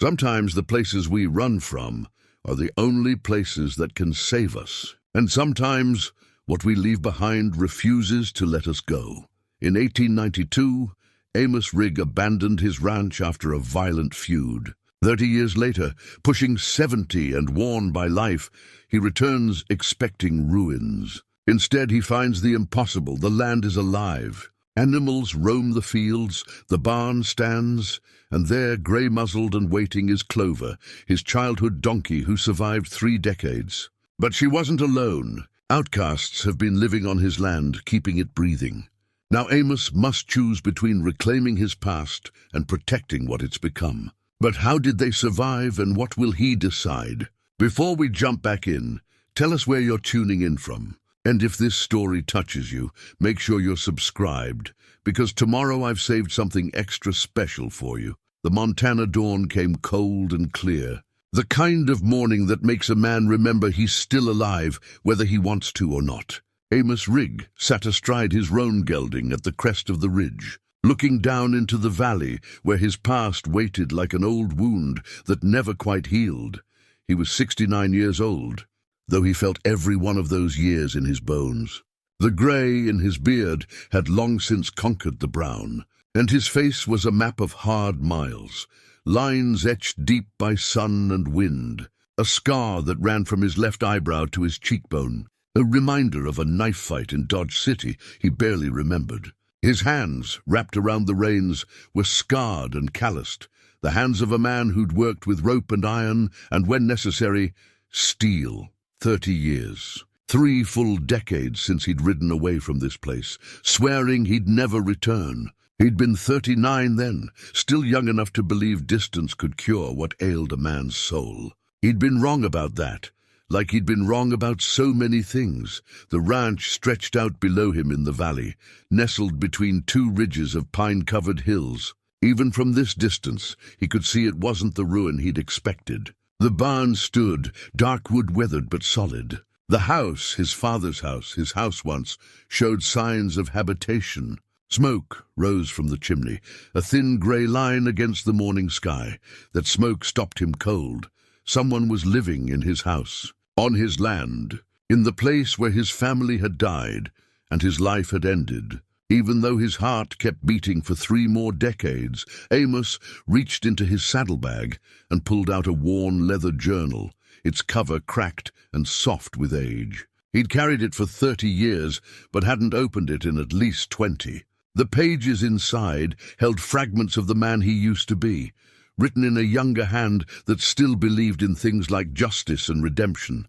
Sometimes the places we run from are the only places that can save us. And sometimes what we leave behind refuses to let us go. In 1892, Amos Rigg abandoned his ranch after a violent feud. 30 years later, pushing 70 and worn by life, he returns expecting ruins. Instead, he finds the impossible. The land is alive. Animals roam the fields, the barn stands, and there, gray-muzzled and waiting, is Clover, his childhood donkey who survived 3 decades. But she wasn't alone. Outcasts have been living on his land, keeping it breathing. Now Amos must choose between reclaiming his past and protecting what it's become. But how did they survive, and what will he decide? Before we jump back in, tell us where you're tuning in from. And if this story touches you, make sure you're subscribed, because tomorrow I've saved something extra special for you. The Montana dawn came cold and clear. The kind of morning that makes a man remember he's still alive, whether he wants to or not. Amos Rigg sat astride his roan gelding at the crest of the ridge, looking down into the valley where his past waited like an old wound that never quite healed. He was 69 years old, though he felt every one of those years in his bones. The grey in his beard had long since conquered the brown, and his face was a map of hard miles, lines etched deep by sun and wind, a scar that ran from his left eyebrow to his cheekbone, a reminder of a knife fight in Dodge City he barely remembered. His hands, wrapped around the reins, were scarred and calloused, the hands of a man who'd worked with rope and iron, and when necessary, steel. 30 years. 3 full decades since he'd ridden away from this place, swearing he'd never return. He'd been 39 then, still young enough to believe distance could cure what ailed a man's soul. He'd been wrong about that, like he'd been wrong about so many things. The ranch stretched out below him in the valley, nestled between 2 ridges of pine-covered hills. Even from this distance, he could see it wasn't the ruin he'd expected. The barn stood, dark wood weathered but solid. The house, his father's house, his house once, showed signs of habitation. Smoke rose from the chimney, a thin grey line against the morning sky. That smoke stopped him cold. Someone was living in his house, on his land, in the place where his family had died and his life had ended. Even though his heart kept beating for 3 more decades, Amos reached into his saddlebag and pulled out a worn leather journal, its cover cracked and soft with age. He'd carried it for 30 years, but hadn't opened it in at least 20. The pages inside held fragments of the man he used to be, written in a younger hand that still believed in things like justice and redemption.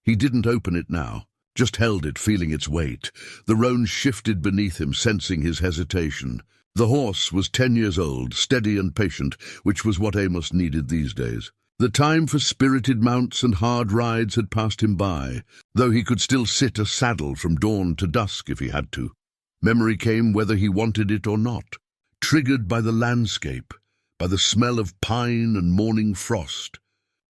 He didn't open it now, just held it, feeling its weight. The roan shifted beneath him, sensing his hesitation. The horse was 10 years old, steady and patient, which was what Amos needed these days. The time for spirited mounts and hard rides had passed him by, though he could still sit a saddle from dawn to dusk if he had to. Memory came whether he wanted it or not, triggered by the landscape, by the smell of pine and morning frost,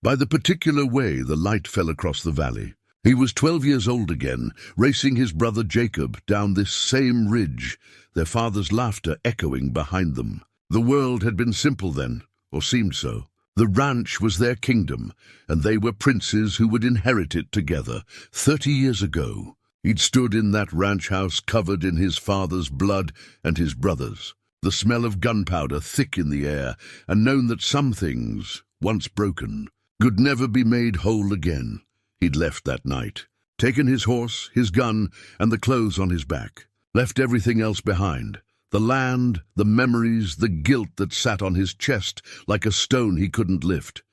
by the particular way the light fell across the valley. He was 12 years old again, racing his brother Jacob down this same ridge, their father's laughter echoing behind them. The world had been simple then, or seemed so. The ranch was their kingdom, and they were princes who would inherit it together. 30 years ago, he'd stood in that ranch house covered in his father's blood and his brother's, the smell of gunpowder thick in the air, and known that some things, once broken, could never be made whole again. He'd left that night, taken his horse, his gun, and the clothes on his back, left everything else behind. The land, the memories, the guilt that sat on his chest like a stone he couldn't lift.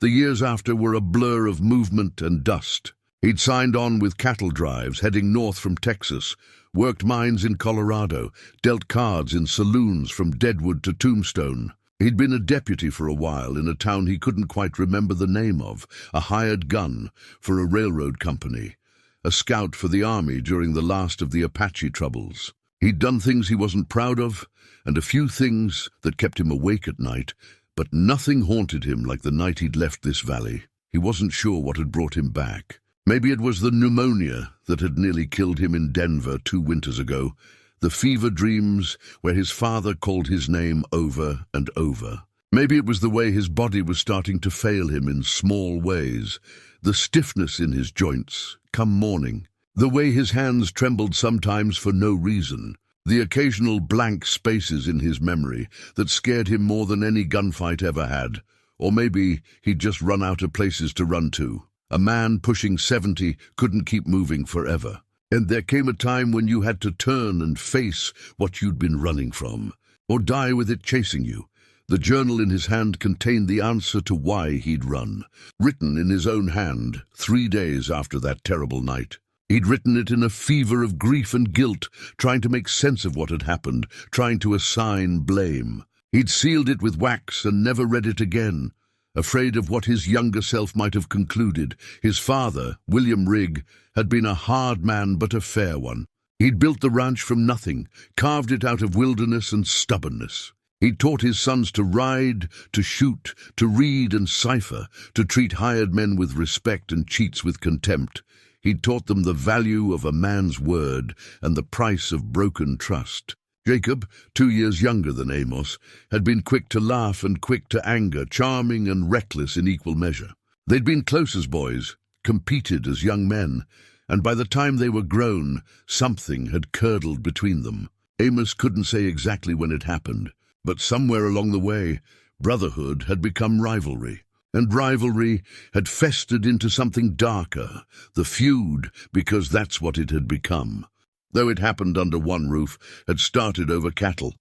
The years after were a blur of movement and dust. He'd signed on with cattle drives heading north from Texas, worked mines in Colorado, dealt cards in saloons from Deadwood to Tombstone. He'd been a deputy for a while in a town he couldn't quite remember the name of, a hired gun for a railroad company, a scout for the army during the last of the Apache troubles. He'd done things he wasn't proud of, and a few things that kept him awake at night, but nothing haunted him like the night he'd left this valley. He wasn't sure what had brought him back. Maybe it was the pneumonia that had nearly killed him in Denver 2 winters ago, the fever dreams where his father called his name over and over. Maybe it was the way his body was starting to fail him in small ways, the stiffness in his joints, come morning, the way his hands trembled sometimes for no reason, the occasional blank spaces in his memory that scared him more than any gunfight ever had. Or maybe he'd just run out of places to run to. A man pushing 70 couldn't keep moving forever. And there came a time when you had to turn and face what you'd been running from, or die with it chasing you. The journal in his hand contained the answer to why he'd run, written in his own hand 3 days after that terrible night. He'd written it in a fever of grief and guilt, trying to make sense of what had happened, trying to assign blame. He'd sealed it with wax and never read it again, afraid of what his younger self might have concluded. His father, William Rigg, had been a hard man but a fair one. He'd built the ranch from nothing, carved it out of wilderness and stubbornness. He'd taught his sons to ride, to shoot, to read and cipher, to treat hired men with respect and cheats with contempt. He'd taught them the value of a man's word and the price of broken trust. Jacob, 2 years younger than Amos, had been quick to laugh and quick to anger, charming and reckless in equal measure. They'd been close as boys, competed as young men, and by the time they were grown, something had curdled between them. Amos couldn't say exactly when it happened, but somewhere along the way, brotherhood had become rivalry, and rivalry had festered into something darker, the feud, because that's what it had become. Though it happened under one roof, had started over cattle.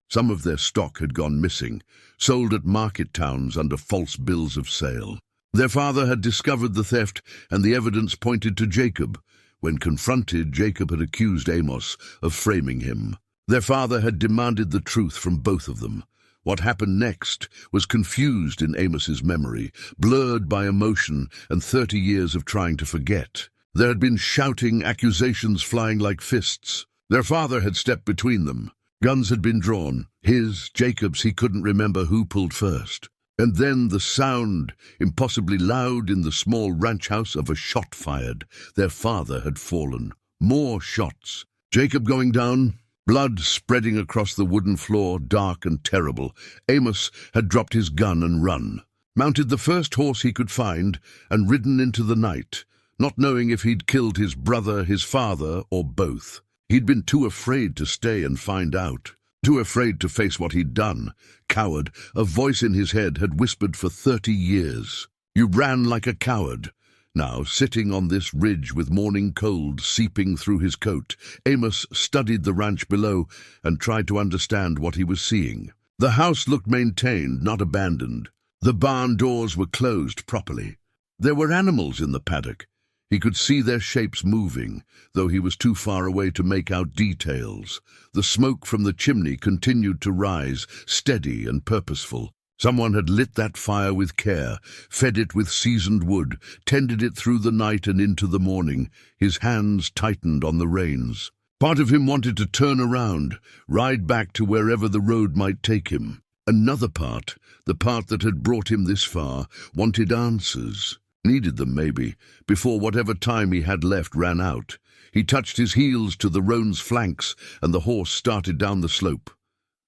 Some of their stock had gone missing, sold at market towns under false bills of sale. Their father had discovered the theft, and the evidence pointed to Jacob. When confronted, Jacob had accused Amos of framing him. Their father had demanded the truth from both of them. What happened next was confused in Amos's memory, blurred by emotion and 30 years of trying to forget. There had been shouting, accusations flying like fists. Their father had stepped between them. Guns had been drawn. His, Jacob's, he couldn't remember who pulled first. And then the sound, impossibly loud in the small ranch house, of a shot fired. Their father had fallen. More shots. Jacob going down, blood spreading across the wooden floor, dark and terrible. Amos had dropped his gun and run, mounted the first horse he could find, and ridden into the night, not knowing if he'd killed his brother, his father, or both. He'd been too afraid to stay and find out, too afraid to face what he'd done. Coward, a voice in his head had whispered for 30 years. You ran like a coward. Now, sitting on this ridge with morning cold seeping through his coat, Amos studied the ranch below and tried to understand what he was seeing. The house looked maintained, not abandoned. The barn doors were closed properly. There were animals in the paddock. He could see their shapes moving, though he was too far away to make out details. The smoke from the chimney continued to rise, steady and purposeful. Someone had lit that fire with care, fed it with seasoned wood, tended it through the night and into the morning. His hands tightened on the reins. Part of him wanted to turn around, ride back to wherever the road might take him. Another part, the part that had brought him this far, wanted answers. Needed them, maybe, before whatever time he had left ran out. He touched his heels to the roan's flanks, and the horse started down the slope.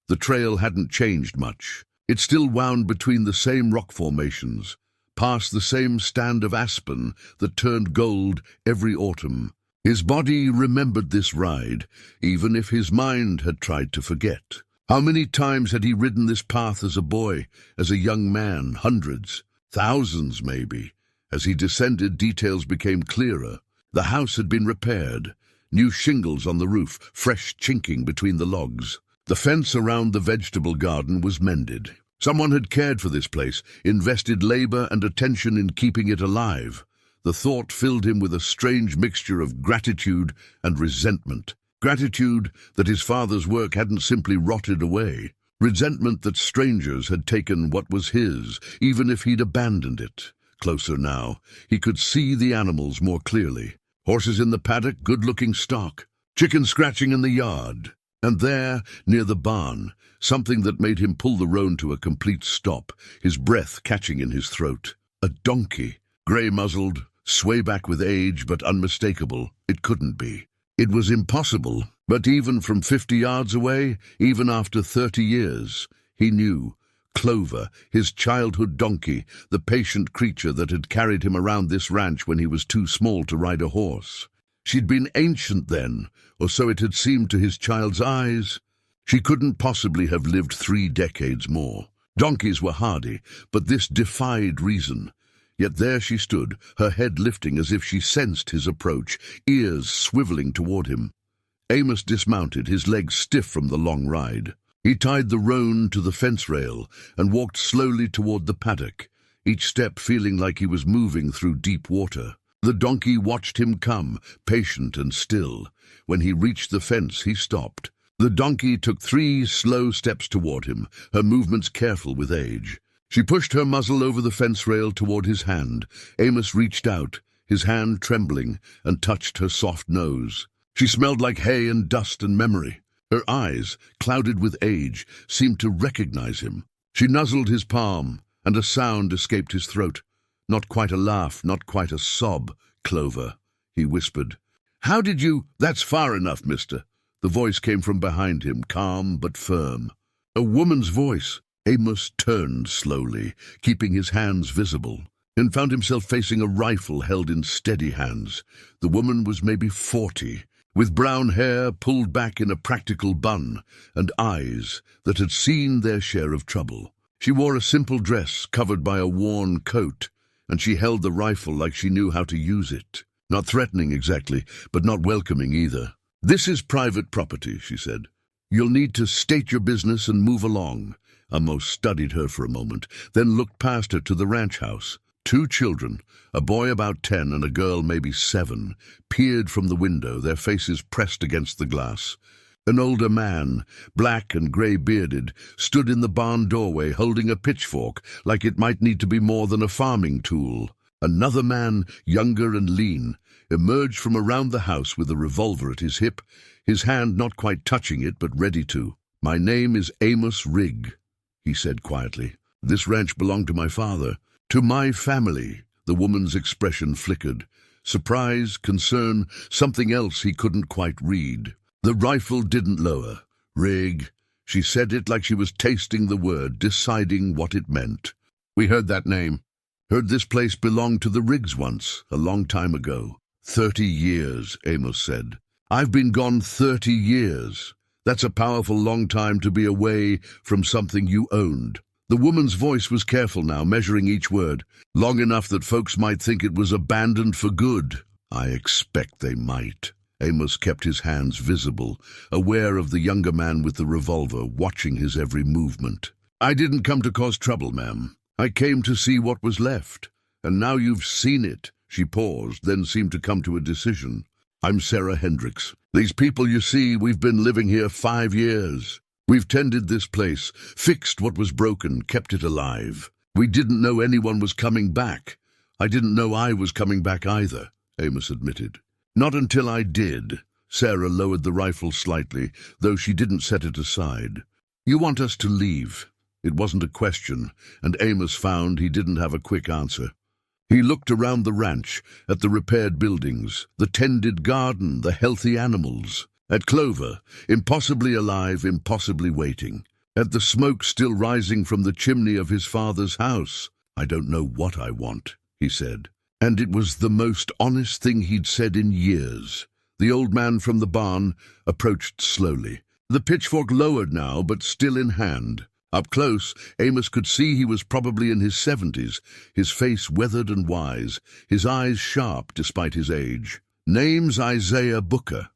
The trail hadn't changed much. It still wound between the same rock formations, past the same stand of aspen that turned gold every autumn. His body remembered this ride, even if his mind had tried to forget. How many times had he ridden this path as a boy, as a young man? Hundreds, thousands maybe. As he descended, details became clearer. The house had been repaired, new shingles on the roof, fresh chinking between the logs. The fence around the vegetable garden was mended. Someone had cared for this place, invested labor and attention in keeping it alive. The thought filled him with a strange mixture of gratitude and resentment. Gratitude that his father's work hadn't simply rotted away. Resentment that strangers had taken what was his, even if he'd abandoned it. Closer now, he could see the animals more clearly. Horses in the paddock, good-looking stock. Chicken scratching in the yard. And there, near the barn, something that made him pull the roan to a complete stop, his breath catching in his throat. A donkey, gray-muzzled, swayback with age but unmistakable. It couldn't be. It was impossible, but even from 50 yards away, even after 30 years, he knew Clover, his childhood donkey, the patient creature that had carried him around this ranch when he was too small to ride a horse. She'd been ancient then, or so it had seemed to his child's eyes. She couldn't possibly have lived 3 decades more. Donkeys were hardy, but this defied reason. Yet there she stood, her head lifting as if she sensed his approach, ears swiveling toward him. Amos dismounted, his legs stiff from the long ride. He tied the roan to the fence rail and walked slowly toward the paddock, each step feeling like he was moving through deep water. The donkey watched him come, patient and still. When he reached the fence, he stopped. The donkey took 3 slow steps toward him, her movements careful with age. She pushed her muzzle over the fence rail toward his hand. Amos reached out, his hand trembling, and touched her soft nose. She smelled like hay and dust and memory. Her eyes, clouded with age, seemed to recognize him. She nuzzled his palm, and a sound escaped his throat. Not quite a laugh, not quite a sob. "Clover," he whispered. "How did you—" "That's far enough, mister." The voice came from behind him, calm but firm. A woman's voice. Amos turned slowly, keeping his hands visible, and found himself facing a rifle held in steady hands. The woman was maybe 40, with brown hair pulled back in a practical bun, and eyes that had seen their share of trouble. She wore a simple dress covered by a worn coat, and she held the rifle like she knew how to use it. Not threatening exactly, but not welcoming either. "This is private property," she said. "You'll need to state your business and move along." Amos studied her for a moment, then looked past her to the ranch house. 2 children, a boy about 10 and a girl maybe 7, peered from the window, their faces pressed against the glass. An older man, black and gray-bearded, stood in the barn doorway holding a pitchfork like it might need to be more than a farming tool. Another man, younger and lean, emerged from around the house with a revolver at his hip, his hand not quite touching it but ready to. "My name is Amos Rigg," he said quietly. "This ranch belonged to my father. To my family." The woman's expression flickered. Surprise, concern, something else he couldn't quite read. The rifle didn't lower. "Rigg." She said it like she was tasting the word, deciding what it meant. "We heard that name. Heard this place belonged to the Riggs once, a long time ago." 30 years, Amos said. "I've been gone 30 years. That's a powerful long time to be away from something you owned." The woman's voice was careful now, measuring each word. "Long enough that folks might think it was abandoned for good." "I expect they might." Amos kept his hands visible, aware of the younger man with the revolver, watching his every movement. "I didn't come to cause trouble, ma'am. I came to see what was left. And now you've seen it." She paused, then seemed to come to a decision. "I'm Sarah Hendricks. These people you see, we've been living here 5 years. We've tended this place, fixed what was broken, kept it alive. We didn't know anyone was coming back. I didn't know I was coming back either," Amos admitted. "Not until I did." Sarah lowered the rifle slightly, though she didn't set it aside. "You want us to leave?" It wasn't a question, and Amos found he didn't have a quick answer. He looked around the ranch, at the repaired buildings, the tended garden, the healthy animals. At Clover, impossibly alive, impossibly waiting. At the smoke still rising from the chimney of his father's house. "I don't know what I want," he said. And it was the most honest thing he'd said in years. The old man from the barn approached slowly. The pitchfork lowered now, but still in hand. Up close, Amos could see he was probably in his 70s, his face weathered and wise, his eyes sharp despite his age. "Name's Isaiah Booker,"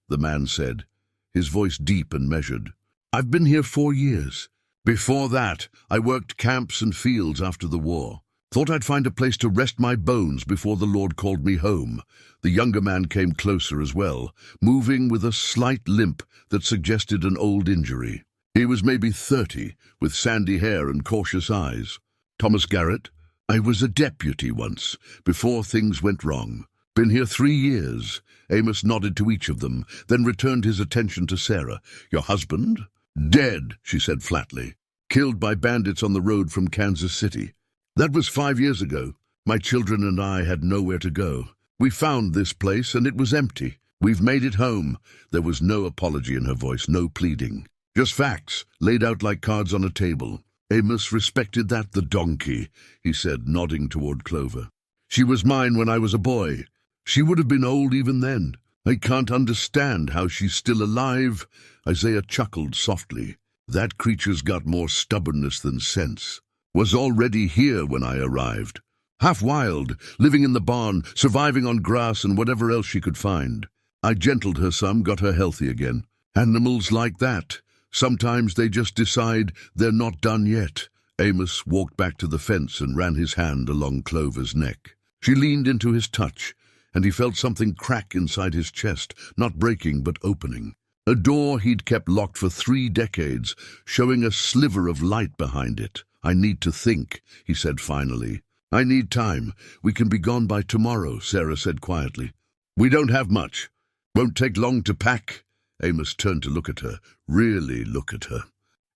the man said, his voice deep and measured. "I've been here 4 years. Before that, I worked camps and fields after the war. Thought I'd find a place to rest my bones before the Lord called me home." The younger man came closer as well, moving with a slight limp that suggested an old injury. He was maybe 30, with sandy hair and cautious eyes. "Thomas Garrett. I was a deputy once, before things went wrong. Been here 3 years. Amos nodded to each of them, then returned his attention to Sarah. "Your husband?" "Dead," she said flatly. "Killed by bandits on the road from Kansas City. That was 5 years ago. My children and I had nowhere to go. We found this place, and it was empty. We've made it home." There was no apology in her voice, no pleading. Just facts, laid out like cards on a table. Amos respected that, the donkey, he said, nodding toward Clover. She was mine when I was a boy. She would have been old even then. I can't understand how she's still alive. Isaiah chuckled softly. That creature's got more stubbornness than sense. Was already here when I arrived. Half wild, living in the barn, surviving on grass and whatever else she could find. I gentled her some, got her healthy again. Animals like that. Sometimes they just decide they're not done yet. Amos walked back to the fence and ran his hand along Clover's neck. She leaned into his touch, and he felt something crack inside his chest, not breaking but opening. A door he'd kept locked for 3 decades, showing a sliver of light behind it. I need to think, he said finally. I need time. We can be gone by tomorrow, Sarah said quietly. We don't have much. Won't take long to pack. Amos turned to look at her, really look at her.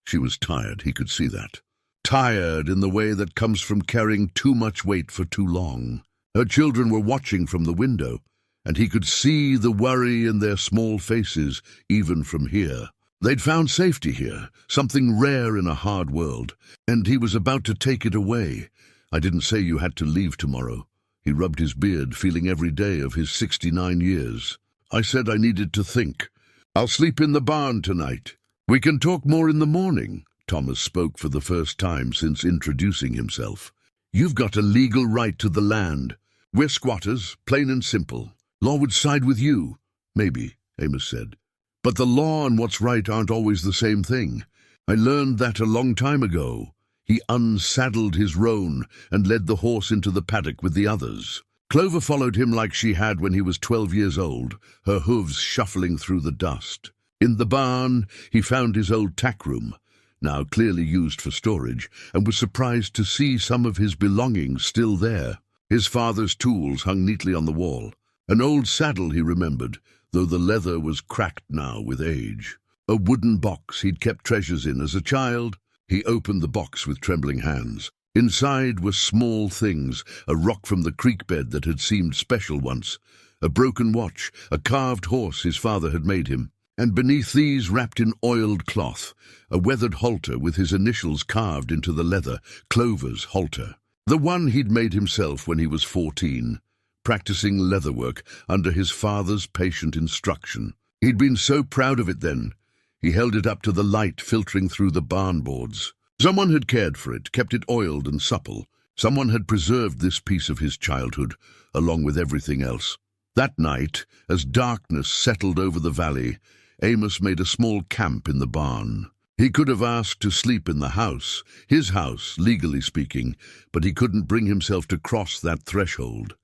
She was tired, he could see that. Tired in the way that comes from carrying too much weight for too long. Her children were watching from the window, and he could see the worry in their small faces, even from here. They'd found safety here, something rare in a hard world, and he was about to take it away. I didn't say you had to leave tomorrow. He rubbed his beard, feeling every day of his 69 years. I said I needed to think. I'll sleep in the barn tonight. We can talk more in the morning. Thomas spoke for the first time since introducing himself. You've got a legal right to the land. We're squatters, plain and simple. Law would side with you. Maybe, Amos said. But the law and what's right aren't always the same thing. I learned that a long time ago. He unsaddled his roan and led the horse into the paddock with the others. Clover followed him like she had when he was 12 years old, her hooves shuffling through the dust. In the barn, he found his old tack room, now clearly used for storage, and was surprised to see some of his belongings still there. His father's tools hung neatly on the wall. An old saddle, he remembered, though the leather was cracked now with age. A wooden box he'd kept treasures in as a child. He opened the box with trembling hands. Inside were small things, a rock from the creek bed that had seemed special once, a broken watch, a carved horse his father had made him, and beneath these, wrapped in oiled cloth, a weathered halter with his initials carved into the leather, Clover's halter. The one he'd made himself when he was 14, practicing leatherwork under his father's patient instruction. He'd been so proud of it then. He held it up to the light filtering through the barn boards. Someone had cared for it, kept it oiled and supple. Someone had preserved this piece of his childhood, along with everything else. That night, as darkness settled over the valley, Amos made a small camp in the barn. He could have asked to sleep in the house, his house, legally speaking, but he couldn't bring himself to cross that threshold.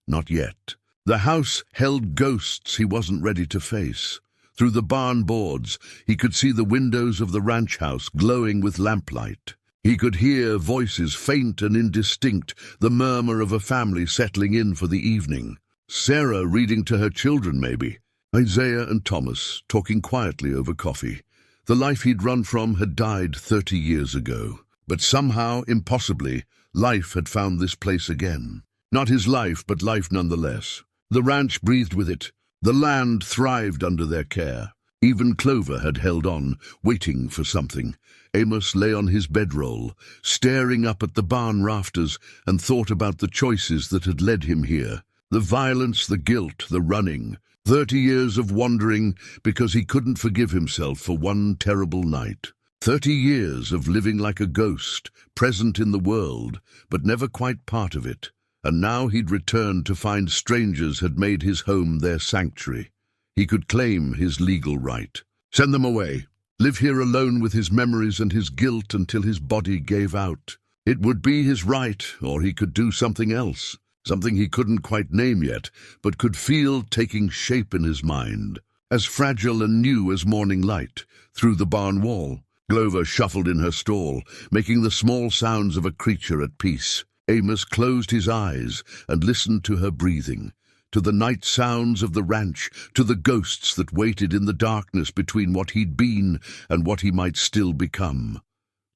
Not yet. The house held ghosts he wasn't ready to face. Through the barn boards, he could see the windows of the ranch house glowing with lamplight. He could hear voices, faint and indistinct, the murmur of a family settling in for the evening. Sarah reading to her children, maybe. Isaiah and Thomas talking quietly over coffee. The life he'd run from had died 30 years ago. But somehow, impossibly, life had found this place again. Not his life, but life nonetheless. The ranch breathed with it. The land thrived under their care. Even Clover had held on, waiting for something. Amos lay on his bedroll, staring up at the barn rafters, and thought about the choices that had led him here. The violence, the guilt, the running. 30 years of wandering because he couldn't forgive himself for one terrible night. 30 years of living like a ghost, present in the world, but never quite part of it. And now he'd returned to find strangers had made his home their sanctuary. He could claim his legal right. Send them away. Live here alone with his memories and his guilt until his body gave out. It would be his right, or he could do something else. Something he couldn't quite name yet, but could feel taking shape in his mind. As fragile and new as morning light, through the barn wall. Clover shuffled in her stall, making the small sounds of a creature at peace. Amos closed his eyes and listened to her breathing, to the night sounds of the ranch, to the ghosts that waited in the darkness between what he'd been and what he might still become.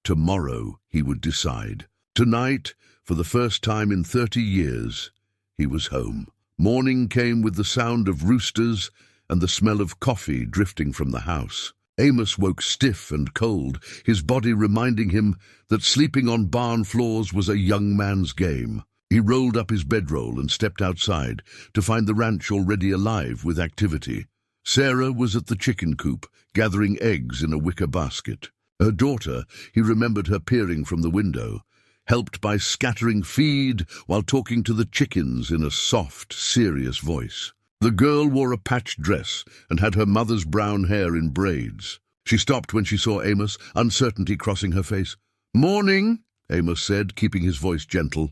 Tomorrow, he would decide. Tonight, for the first time in 30 years, he was home. Morning came with the sound of roosters and the smell of coffee drifting from the house. Amos woke stiff and cold, his body reminding him that sleeping on barn floors was a young man's game. He rolled up his bedroll and stepped outside to find the ranch already alive with activity. Sarah was at the chicken coop, gathering eggs in a wicker basket. Her daughter, he remembered her peering from the window, helped by scattering feed while talking to the chickens in a soft, serious voice. The girl wore a patched dress and had her mother's brown hair in braids. She stopped when she saw Amos, uncertainty crossing her face. "Morning," Amos said, keeping his voice gentle.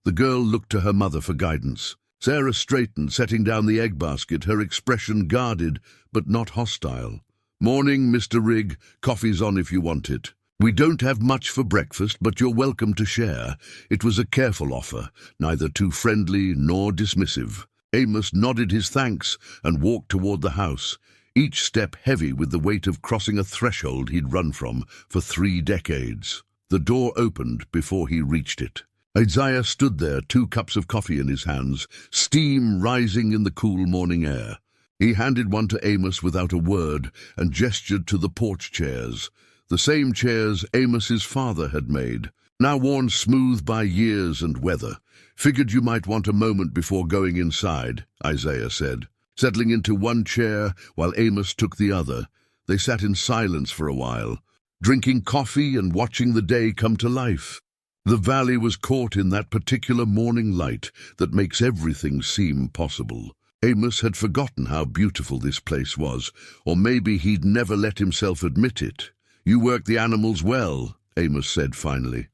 The girl looked to her mother for guidance. Sarah straightened, setting down the egg basket, her expression guarded but not hostile. "Morning, Mr. Rigg. Coffee's on if you want it. We don't have much for breakfast, but you're welcome to share." It was a careful offer, neither too friendly nor dismissive. Amos nodded his thanks and walked toward the house, each step heavy with the weight of crossing a threshold he'd run from for 3 decades. The door opened before he reached it. Isaiah stood there, 2 cups of coffee in his hands, steam rising in the cool morning air. He handed one to Amos without a word and gestured to the porch chairs, the same chairs Amos's father had made, now worn smooth by years and weather. "Figured you might want a moment before going inside," Isaiah said. Settling into one chair while Amos took the other, they sat in silence for a while, drinking coffee and watching the day come to life. The valley was caught in that particular morning light that makes everything seem possible. Amos had forgotten how beautiful this place was, or maybe he'd never let himself admit it. "You work the animals well," Amos said finally.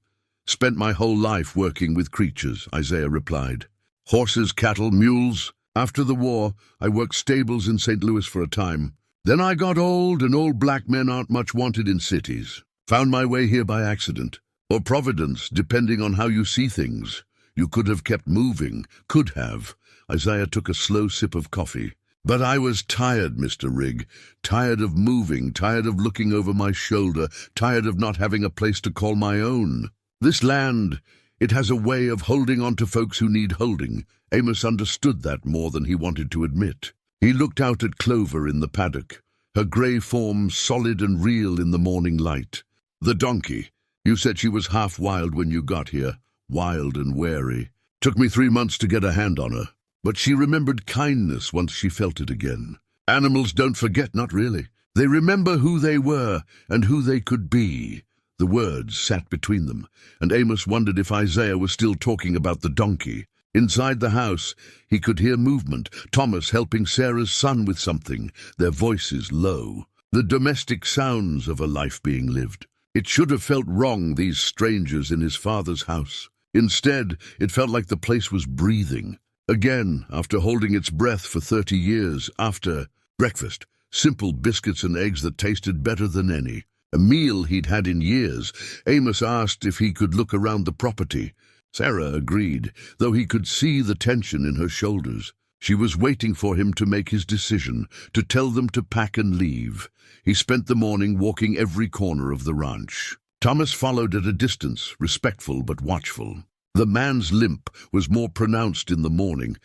"Spent my whole life working with creatures," Isaiah replied. "Horses, cattle, mules. After the war, I worked stables in St. Louis for a time. Then I got old, and old black men aren't much wanted in cities. Found my way here by accident. Or providence, depending on how you see things. You could have kept moving, could have." Isaiah took a slow sip of coffee. "But I was tired, Mr. Rigg. Tired of moving, tired of looking over my shoulder, tired of not having a place to call my own. This land, it has a way of holding on to folks who need holding." Amos understood that more than he wanted to admit. He looked out at Clover in the paddock, her grey form solid and real in the morning light. "The donkey. You said she was half wild when you got here, wild and wary. Took me 3 months to get a hand on her. But she remembered kindness once she felt it again. Animals don't forget, not really. They remember who they were and who they could be." The words sat between them, and Amos wondered if Isaiah was still talking about the donkey. Inside the house, he could hear movement, Thomas helping Sarah's son with something, their voices low. The domestic sounds of a life being lived. It should have felt wrong, these strangers in his father's house. Instead, it felt like the place was breathing. Again, after holding its breath for 30 years, after breakfast, simple biscuits and eggs that tasted better than any. A meal he'd had in years. Amos asked if he could look around the property. Sarah agreed, though he could see the tension in her shoulders. She was waiting for him to make his decision, to tell them to pack and leave. He spent the morning walking every corner of the ranch. Thomas followed at a distance, respectful but watchful. The man's limp was more pronounced in the morning,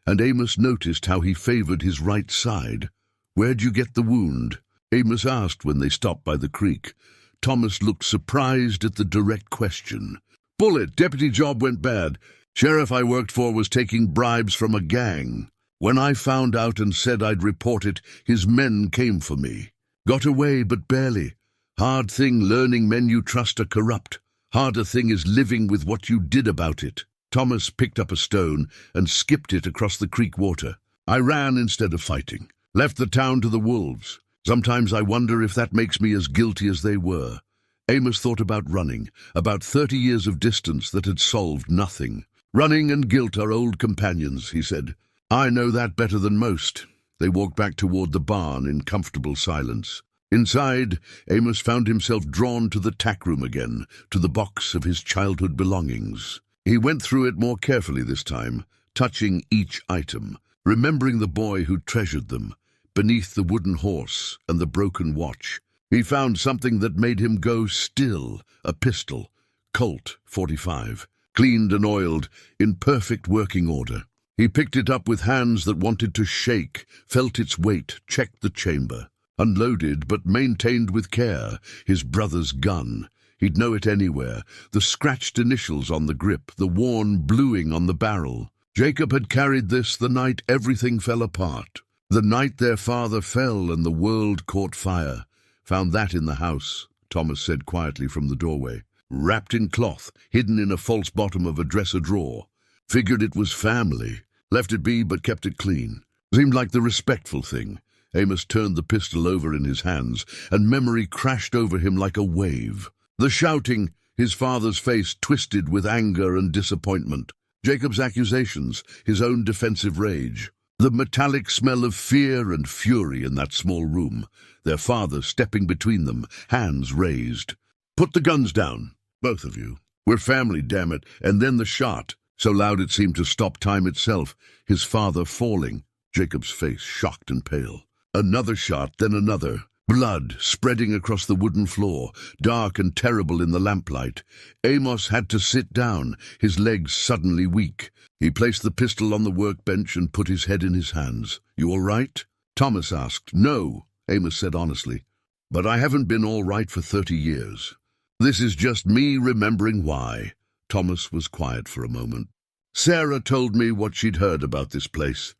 and Amos noticed how he favored his right side. "Where'd you get the wound?" Amos asked when they stopped by the creek. Thomas looked surprised at the direct question. "Bullet. Deputy job went bad. Sheriff I worked for was taking bribes from a gang. When I found out and said I'd report it, his men came for me. Got away, but barely. Hard thing learning men you trust are corrupt. Harder thing is living with what you did about it." Thomas picked up a stone and skipped it across the creek water. "I ran instead of fighting. Left the town to the wolves. Sometimes I wonder if that makes me as guilty as they were." Amos thought about running, about 30 years of distance that had solved nothing. "Running and guilt are old companions," he said. "I know that better than most." They walked back toward the barn in comfortable silence. Inside, Amos found himself drawn to the tack room again, to the box of his childhood belongings. He went through it more carefully this time, touching each item, remembering the boy who treasured them, beneath the wooden horse and the broken watch. He found something that made him go still, a pistol, Colt .45, cleaned and oiled, in perfect working order. He picked it up with hands that wanted to shake, felt its weight, checked the chamber. unloaded but maintained with care, his brother's gun. He'd know it anywhere, the scratched initials on the grip, the worn bluing on the barrel. Jacob had carried this the night everything fell apart. The night their father fell and the world caught fire. Found that in the house, Thomas said quietly from the doorway. Wrapped in cloth, hidden in a false bottom of a dresser drawer. Figured it was family. Left it be but kept it clean. Seemed like the respectful thing. Amos turned the pistol over in his hands, and memory crashed over him like a wave. The shouting, his father's face twisted with anger and disappointment. Jacob's accusations, his own defensive rage. The metallic smell of fear and fury in that small room. Their father stepping between them, hands raised. "Put the guns down, both of you. We're family, damn it." And then the shot, so loud it seemed to stop time itself. His father falling, Jacob's face shocked and pale. Another shot, then another. Blood spreading across the wooden floor, dark and terrible in the lamplight. Amos had to sit down, his legs suddenly weak. He placed the pistol on the workbench and put his head in his hands. "You all right?" Thomas asked. "No," Amos said honestly. "But I haven't been all right for 30 years. This is just me remembering why." Thomas was quiet for a moment. "Sarah told me what she'd heard about this place.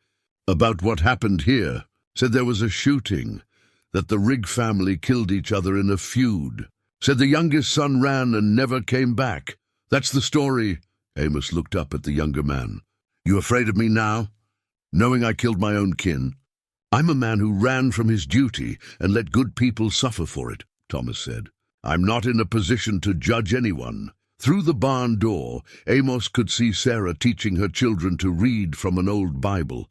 About what happened here. Said there was a shooting. That the Rigg family killed each other in a feud. Said the youngest son ran and never came back. That's the story." Amos looked up at the younger man. "You afraid of me now? Knowing I killed my own kin?" "I'm a man who ran from his duty and let good people suffer for it," Thomas said. "I'm not in a position to judge anyone." Through the barn door, Amos could see Sarah teaching her children to read from an old Bible,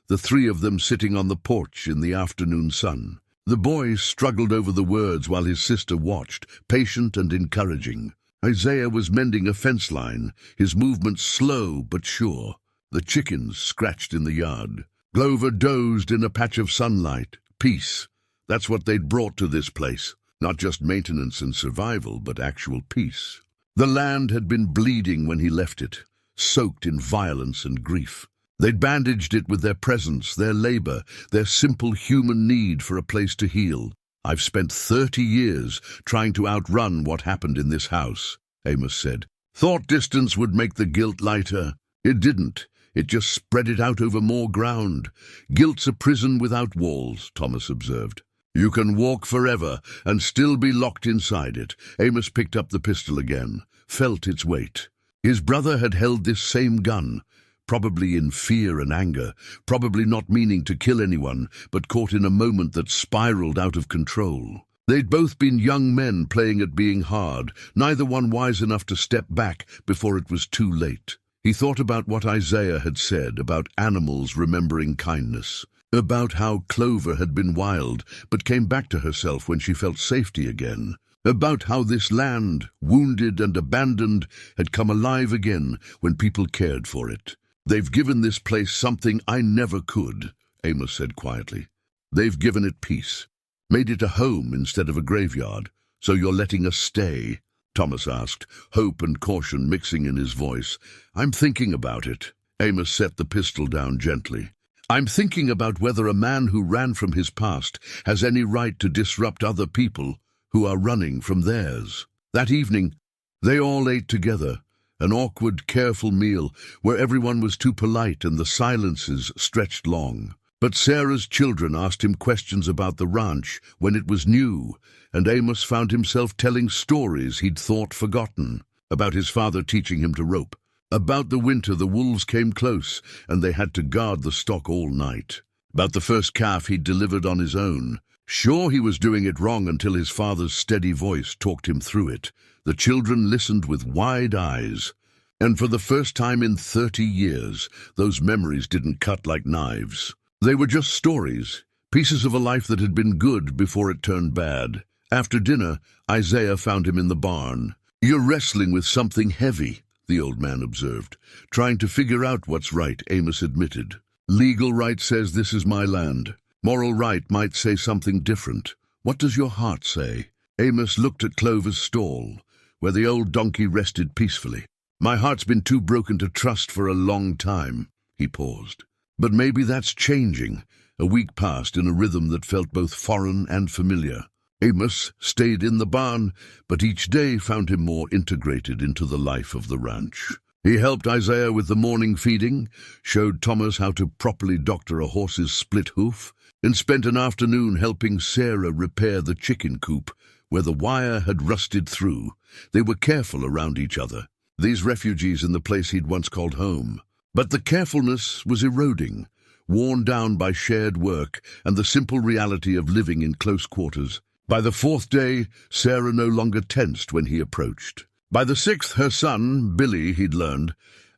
the three of them sitting on the porch in the afternoon sun. The boy struggled over the words while his sister watched, patient and encouraging. Isaiah was mending a fence line, his movements slow but sure. The chickens scratched in the yard. Clover dozed in a patch of sunlight. Peace. That's what they'd brought to this place. Not just maintenance and survival, but actual peace. The land had been bleeding when he left it, soaked in violence and grief. They'd bandaged it with their presence, their labor, their simple human need for a place to heal. "I've spent 30 years trying to outrun what happened in this house," Amos said. "Thought distance would make the guilt lighter. It didn't. It just spread it out over more ground. Guilt's a prison without walls," Thomas observed. "You can walk forever and still be locked inside it." Amos picked up the pistol again, felt its weight. His brother had held this same gun, probably in fear and anger, probably not meaning to kill anyone, but caught in a moment that spiraled out of control. They'd both been young men playing at being hard, neither one wise enough to step back before it was too late. He thought about what Isaiah had said about animals remembering kindness, about how Clover had been wild but came back to herself when she felt safety again, about how this land, wounded and abandoned, had come alive again when people cared for it. "They've given this place something I never could," Amos said quietly. "They've given it peace, made it a home instead of a graveyard. So you're letting us stay?" Thomas asked, hope and caution mixing in his voice. "I'm thinking about it." Amos set the pistol down gently. "I'm thinking about whether a man who ran from his past has any right to disrupt other people who are running from theirs." That evening, they all ate together. An awkward, careful meal where everyone was too polite and the silences stretched long. But Sarah's children asked him questions about the ranch when it was new, and Amos found himself telling stories he'd thought forgotten, about his father teaching him to rope, about the winter the wolves came close and they had to guard the stock all night, about the first calf he'd delivered on his own. Sure, he was doing it wrong until his father's steady voice talked him through it. The children listened with wide eyes, and for the first time in 30 years, those memories didn't cut like knives. They were just stories, pieces of a life that had been good before it turned bad. After dinner, Isaiah found him in the barn. "You're wrestling with something heavy," the old man observed. "Trying to figure out what's right," Amos admitted. "Legal right says this is my land. Moral right might say something different. What does your heart say?" Amos looked at Clover's stall, where the old donkey rested peacefully. "My heart's been too broken to trust for a long time." He paused. "But maybe that's changing. A week passed in a rhythm that felt both foreign and familiar. Amos stayed in the barn, but each day found him more integrated into the life of the ranch. He helped Isaiah with the morning feeding, showed Thomas how to properly doctor a horse's split hoof, and spent an afternoon helping Sarah repair the chicken coop where the wire had rusted through. They were careful around each other, these refugees in the place he'd once called home. But the carefulness was eroding, worn down by shared work and the simple reality of living in close quarters. By the fourth day, Sarah no longer tensed when he approached. By the sixth, her son, Billy, he'd learned,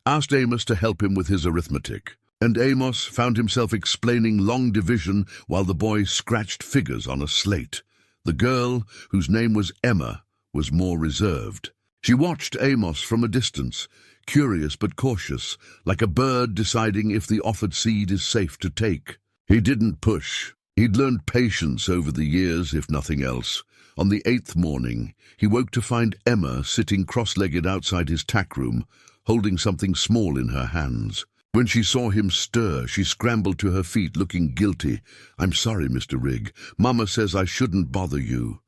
asked Amos to help him with his arithmetic. And Amos found himself explaining long division while the boy scratched figures on a slate. The girl, whose name was Emma, was more reserved. She watched Amos from a distance, curious but cautious, like a bird deciding if the offered seed is safe to take. He didn't push. He'd learned patience over the years, if nothing else. On the 8th morning, he woke to find Emma sitting cross-legged outside his tack room, holding something small in her hands. When she saw him stir, she scrambled to her feet, looking guilty. "I'm sorry, Mr. Rigg. Mama says I shouldn't bother you.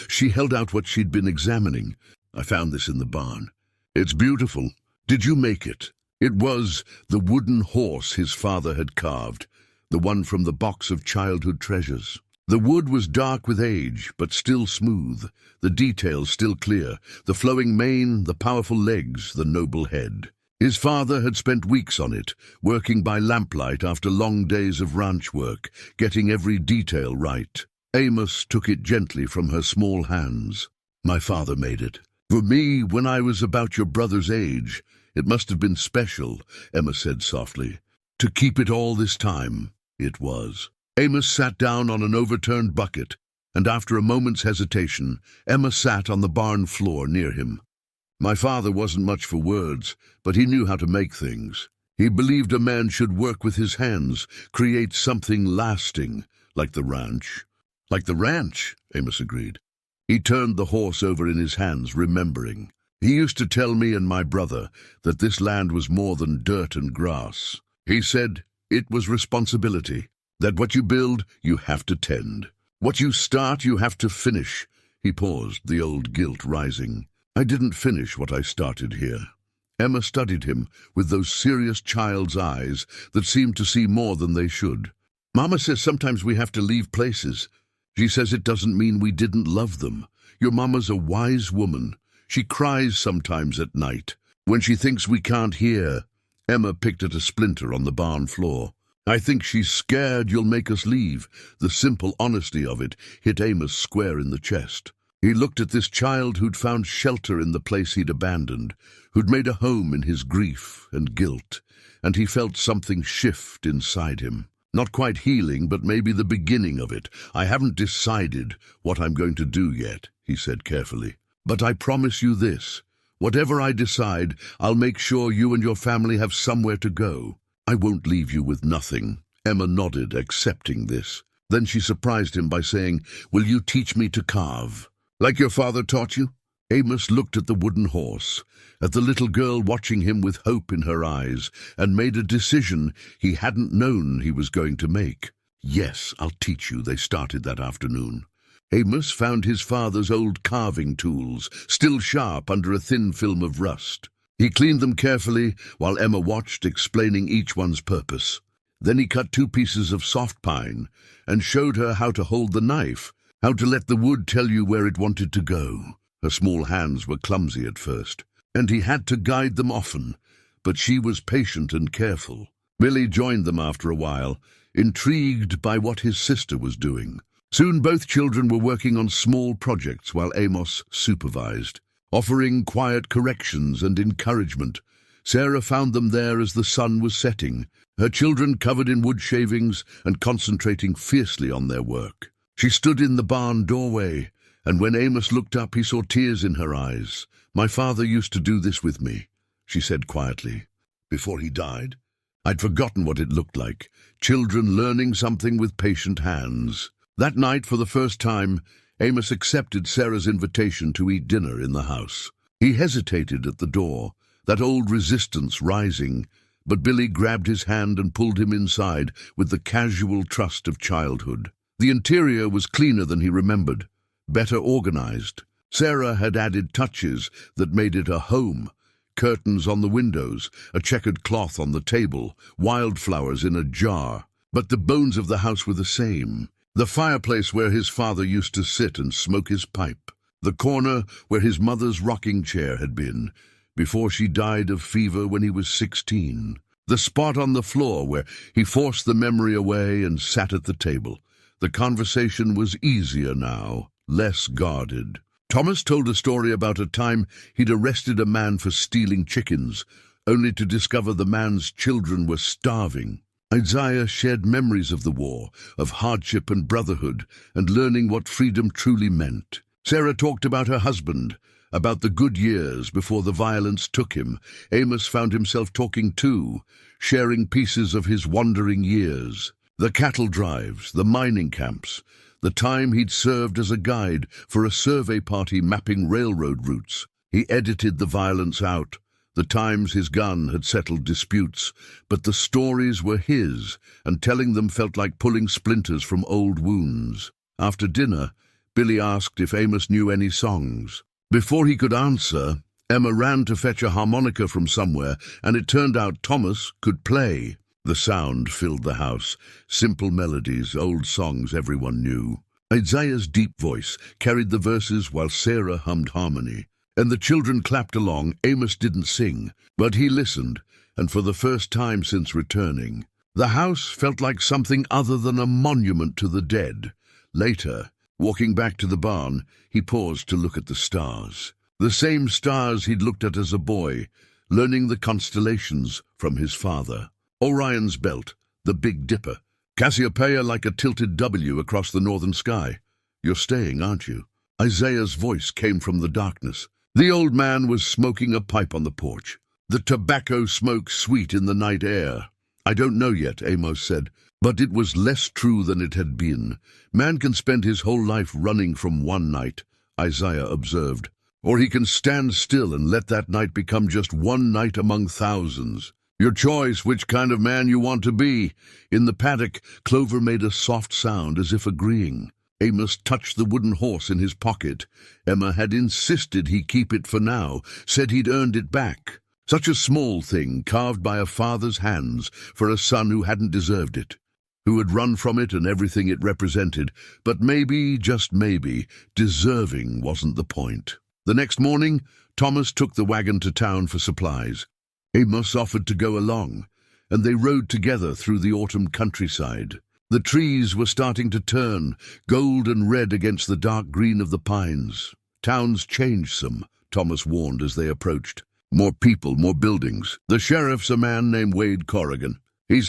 She held out what she'd been examining. "I found this in the barn. It's beautiful. Did you make it?" It was the wooden horse his father had carved, the one from the box of childhood treasures. The wood was dark with age, but still smooth, the details still clear, the flowing mane, the powerful legs, the noble head. His father had spent weeks on it, working by lamplight after long days of ranch work, getting every detail right. Amos took it gently from her small hands. "My father made it. For me, when I was about your brother's age. It must have been special," Emma said softly. "To keep it all this time." It was. Amos sat down on an overturned bucket, and after a moment's hesitation, Emma sat on the barn floor near him. "My father wasn't much for words, but he knew how to make things. He believed a man should work with his hands, create something lasting, like the ranch." "Like the ranch," Amos agreed. He turned the horse over in his hands, remembering. "He used to tell me and my brother that this land was more than dirt and grass. He said it was responsibility, that what you build, you have to tend. What you start, you have to finish." He paused, the old guilt rising. "I didn't finish what I started here." Emma studied him with those serious child's eyes that seemed to see more than they should. "Mama says sometimes we have to leave places. She says it doesn't mean we didn't love them. Your mama's a wise woman. She cries sometimes at night, when she thinks we can't hear." Emma picked at a splinter on the barn floor. "I think she's scared you'll make us leave." The simple honesty of it hit Amos square in the chest. He looked at this child who'd found shelter in the place he'd abandoned, who'd made a home in his grief and guilt, and he felt something shift inside him. Not quite healing, but maybe the beginning of it. "I haven't decided what I'm going to do yet," he said carefully. "But I promise you this. Whatever I decide, I'll make sure you and your family have somewhere to go. I won't leave you with nothing." Emma nodded, accepting this. Then she surprised him by saying, "Will you teach me to carve? Like your father taught you?" Amos looked at the wooden horse, at the little girl watching him with hope in her eyes, and made a decision he hadn't known he was going to make. "Yes, I'll teach you," they started that afternoon. Amos found his father's old carving tools, still sharp under a thin film of rust. He cleaned them carefully while Emma watched, explaining each one's purpose. Then he cut 2 pieces of soft pine and showed her how to hold the knife, how to let the wood tell you where it wanted to go. Her small hands were clumsy at first, and he had to guide them often, but she was patient and careful. Billy joined them after a while, intrigued by what his sister was doing. Soon both children were working on small projects while Amos supervised, offering quiet corrections and encouragement. Sarah found them there as the sun was setting, her children covered in wood shavings and concentrating fiercely on their work. She stood in the barn doorway, and when Amos looked up, he saw tears in her eyes. "My father used to do this with me," she said quietly. "Before he died?" I'd forgotten what it looked like, children learning something with patient hands. That night, for the first time, Amos accepted Sarah's invitation to eat dinner in the house. He hesitated at the door, that old resistance rising, but Billy grabbed his hand and pulled him inside with the casual trust of childhood. The interior was cleaner than he remembered, better organized. Sarah had added touches that made it a home. Curtains on the windows, a checkered cloth on the table, wildflowers in a jar. But the bones of the house were the same. The fireplace where his father used to sit and smoke his pipe. The corner where his mother's rocking chair had been, before she died of fever when he was 16. The spot on the floor where he forced the memory away and sat at the table. The conversation was easier now, less guarded. Thomas told a story about a time he'd arrested a man for stealing chickens, only to discover the man's children were starving. Isaiah shared memories of the war, of hardship and brotherhood, and learning what freedom truly meant. Sarah talked about her husband, about the good years before the violence took him. Amos found himself talking too, sharing pieces of his wandering years. The cattle drives, the mining camps, the time he'd served as a guide for a survey party mapping railroad routes. He edited the violence out, the times his gun had settled disputes, but the stories were his, and telling them felt like pulling splinters from old wounds. After dinner, Billy asked if Amos knew any songs. Before he could answer, Emma ran to fetch a harmonica from somewhere, and it turned out Thomas could play. The sound filled the house, simple melodies, old songs everyone knew. Isaiah's deep voice carried the verses while Sarah hummed harmony. And the children clapped along. Amos didn't sing, but he listened, and for the first time since returning. The house felt like something other than a monument to the dead. Later, walking back to the barn, he paused to look at the stars. The same stars he'd looked at as a boy, learning the constellations from his father. Orion's belt, the Big Dipper. Cassiopeia like a tilted W across the northern sky. You're staying, aren't you? Isaiah's voice came from the darkness. The old man was smoking a pipe on the porch, the tobacco smoke sweet in the night air. I don't know yet, Amos said, but it was less true than it had been. Man can spend his whole life running from one night, Isaiah observed, or he can stand still and let that night become just one night among thousands. Your choice, which kind of man you want to be. In the paddock, Clover made a soft sound as if agreeing. Amos touched the wooden horse in his pocket. Emma had insisted he keep it for now, said he'd earned it back. Such a small thing, carved by a father's hands for a son who hadn't deserved it, who had run from it and everything it represented. But maybe, just maybe, deserving wasn't the point. The next morning, Thomas took the wagon to town for supplies. Amos offered to go along, and they rode together through the autumn countryside. The trees were starting to turn, gold and red against the dark green of the pines. Towns changed some, Thomas warned as they approached. More people, more buildings. The sheriff's a man named Wade Corrigan. He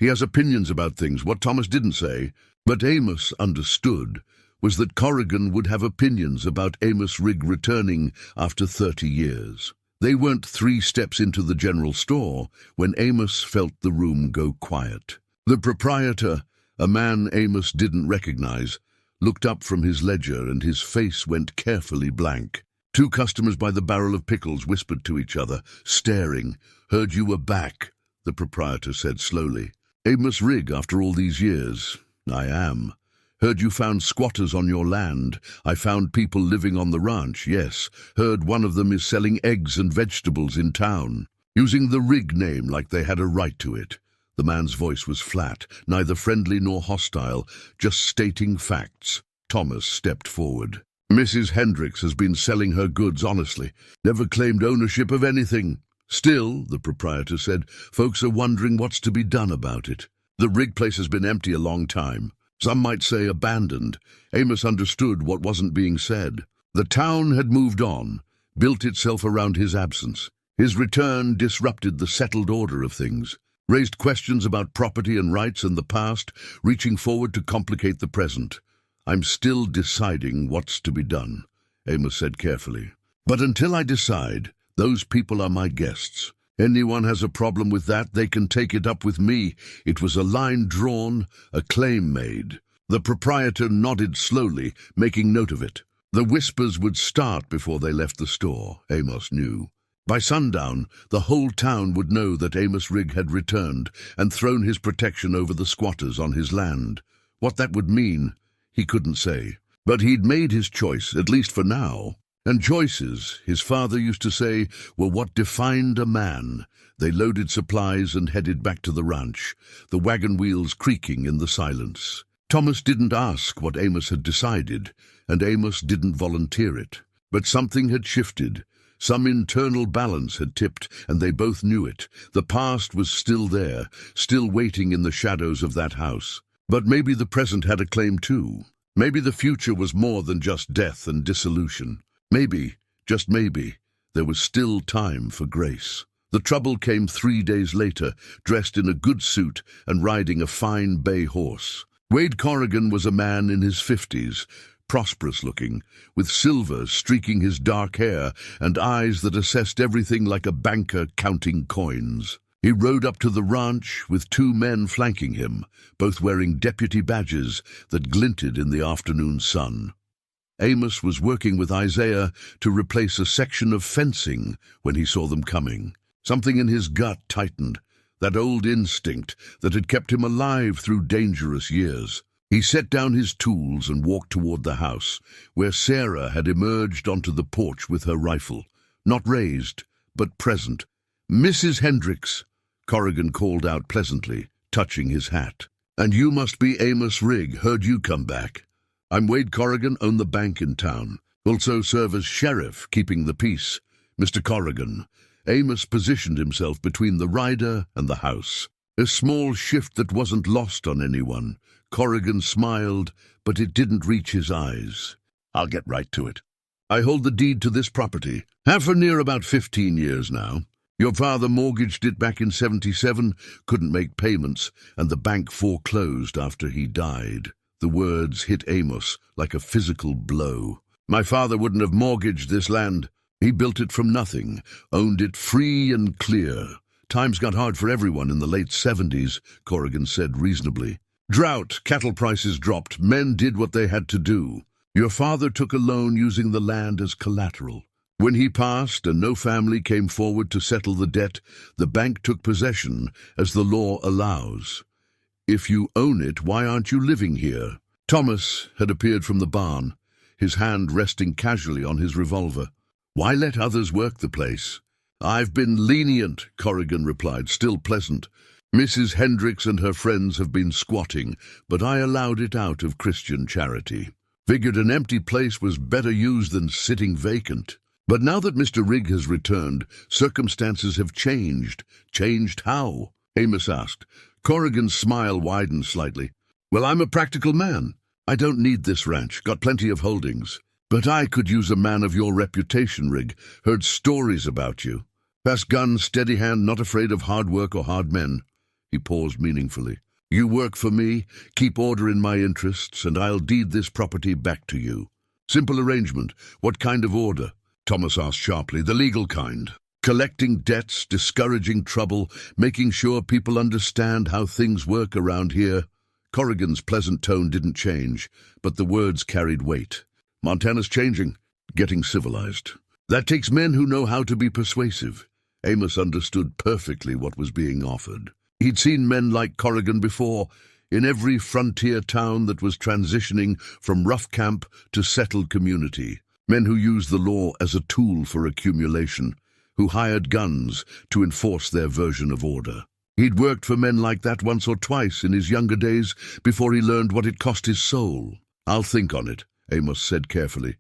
has opinions about things, what Thomas didn't say. But Amos understood was that Corrigan would have opinions about Amos Rigg returning after 30 years. They weren't 3 steps into the general store when Amos felt the room go quiet. The proprietor, a man Amos didn't recognize, looked up from his ledger and his face went carefully blank. 2 customers by the barrel of pickles whispered to each other, staring. Heard you were back, the proprietor said slowly. Amos Rigg, after all these years. I am. Heard you found squatters on your land. I found people living on the ranch, yes. Heard one of them is selling eggs and vegetables in town, using the Rigg name like they had a right to it. The man's voice was flat, neither friendly nor hostile, just stating facts. Thomas stepped forward. Mrs. Hendricks has been selling her goods honestly, never claimed ownership of anything. Still, the proprietor said, folks are wondering what's to be done about it. The Rigg place has been empty a long time. Some might say abandoned. Amos understood what wasn't being said. The town had moved on, built itself around his absence. His return disrupted the settled order of things, raised questions about property and rights and the past, reaching forward to complicate the present. I'm still deciding what's to be done, Amos said carefully. But until I decide, those people are my guests. Anyone has a problem with that, they can take it up with me. It was a line drawn, a claim made. The proprietor nodded slowly, making note of it. The whispers would start before they left the store, Amos knew. By sundown, the whole town would know that Amos Rigg had returned and thrown his protection over the squatters on his land. What that would mean, he couldn't say. But he'd made his choice, at least for now. And choices, his father used to say, were what defined a man. They loaded supplies and headed back to the ranch, the wagon wheels creaking in the silence. Thomas didn't ask what Amos had decided, and Amos didn't volunteer it. But something had shifted. Some internal balance had tipped, and they both knew it. The past was still there, still waiting in the shadows of that house. But maybe the present had a claim too. Maybe the future was more than just death and dissolution. Maybe, just maybe, there was still time for grace. The trouble came 3 days later, dressed in a good suit and riding a fine bay horse. Wade Corrigan was a man in his 50s, prosperous-looking, with silver streaking his dark hair and eyes that assessed everything like a banker counting coins. He rode up to the ranch with 2 men flanking him, both wearing deputy badges that glinted in the afternoon sun. Amos was working with Isaiah to replace a section of fencing when he saw them coming. Something in his gut tightened, that old instinct that had kept him alive through dangerous years. He set down his tools and walked toward the house, where Sarah had emerged onto the porch with her rifle, not raised, but present. "Mrs. Hendricks," Corrigan called out pleasantly, touching his hat. "And you must be Amos Rigg, heard you come back. I'm Wade Corrigan, own the bank in town. Also serve as sheriff, keeping the peace. Mr. Corrigan." Amos positioned himself between the rider and the house. A small shift that wasn't lost on anyone. Corrigan smiled, but it didn't reach his eyes. "I'll get right to it. I hold the deed to this property. Have for near about 15 years now. Your father mortgaged it back in 77, couldn't make payments, and the bank foreclosed after he died." The words hit Amos like a physical blow. "My father wouldn't have mortgaged this land. He built it from nothing, owned it free and clear. Times got hard for everyone in the late 70s, Corrigan said reasonably. Drought, cattle prices dropped, men did what they had to do. Your father took a loan using the land as collateral. When he passed and no family came forward to settle the debt, the bank took possession, as the law allows. If you own it, why aren't you living here?" Thomas had appeared from the barn, his hand resting casually on his revolver. "Why let others work the place?" "I've been lenient," Corrigan replied, still pleasant. "Mrs. Hendricks and her friends have been squatting, but I allowed it out of Christian charity. Figured an empty place was better used than sitting vacant. But now that Mr. Rigg has returned, circumstances have changed." "Changed how?" Amos asked. Corrigan's smile widened slightly. "Well, I'm a practical man. I don't need this ranch, got plenty of holdings. But I could use a man of your reputation, Rigg. Heard stories about you. Fast gun, steady hand, not afraid of hard work or hard men." He paused meaningfully. "You work for me, keep order in my interests, and I'll deed this property back to you." "Simple arrangement. What kind of order?" Thomas asked sharply. "The legal kind. Collecting debts, discouraging trouble, making sure people understand how things work around here." Corrigan's pleasant tone didn't change, but the words carried weight. "Montana's changing, getting civilized. That takes men who know how to be persuasive." Amos understood perfectly what was being offered. He'd seen men like Corrigan before, in every frontier town that was transitioning from rough camp to settled community. Men who used the law as a tool for accumulation, who hired guns to enforce their version of order. He'd worked for men like that once or twice in his younger days before he learned what it cost his soul. "I'll think on it," Amos said carefully.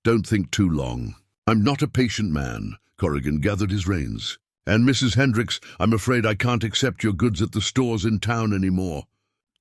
"Don't think too long." "I'm not a patient man." Corrigan gathered his reins. "And Mrs. Hendricks, I'm afraid I can't accept your goods at the stores in town anymore.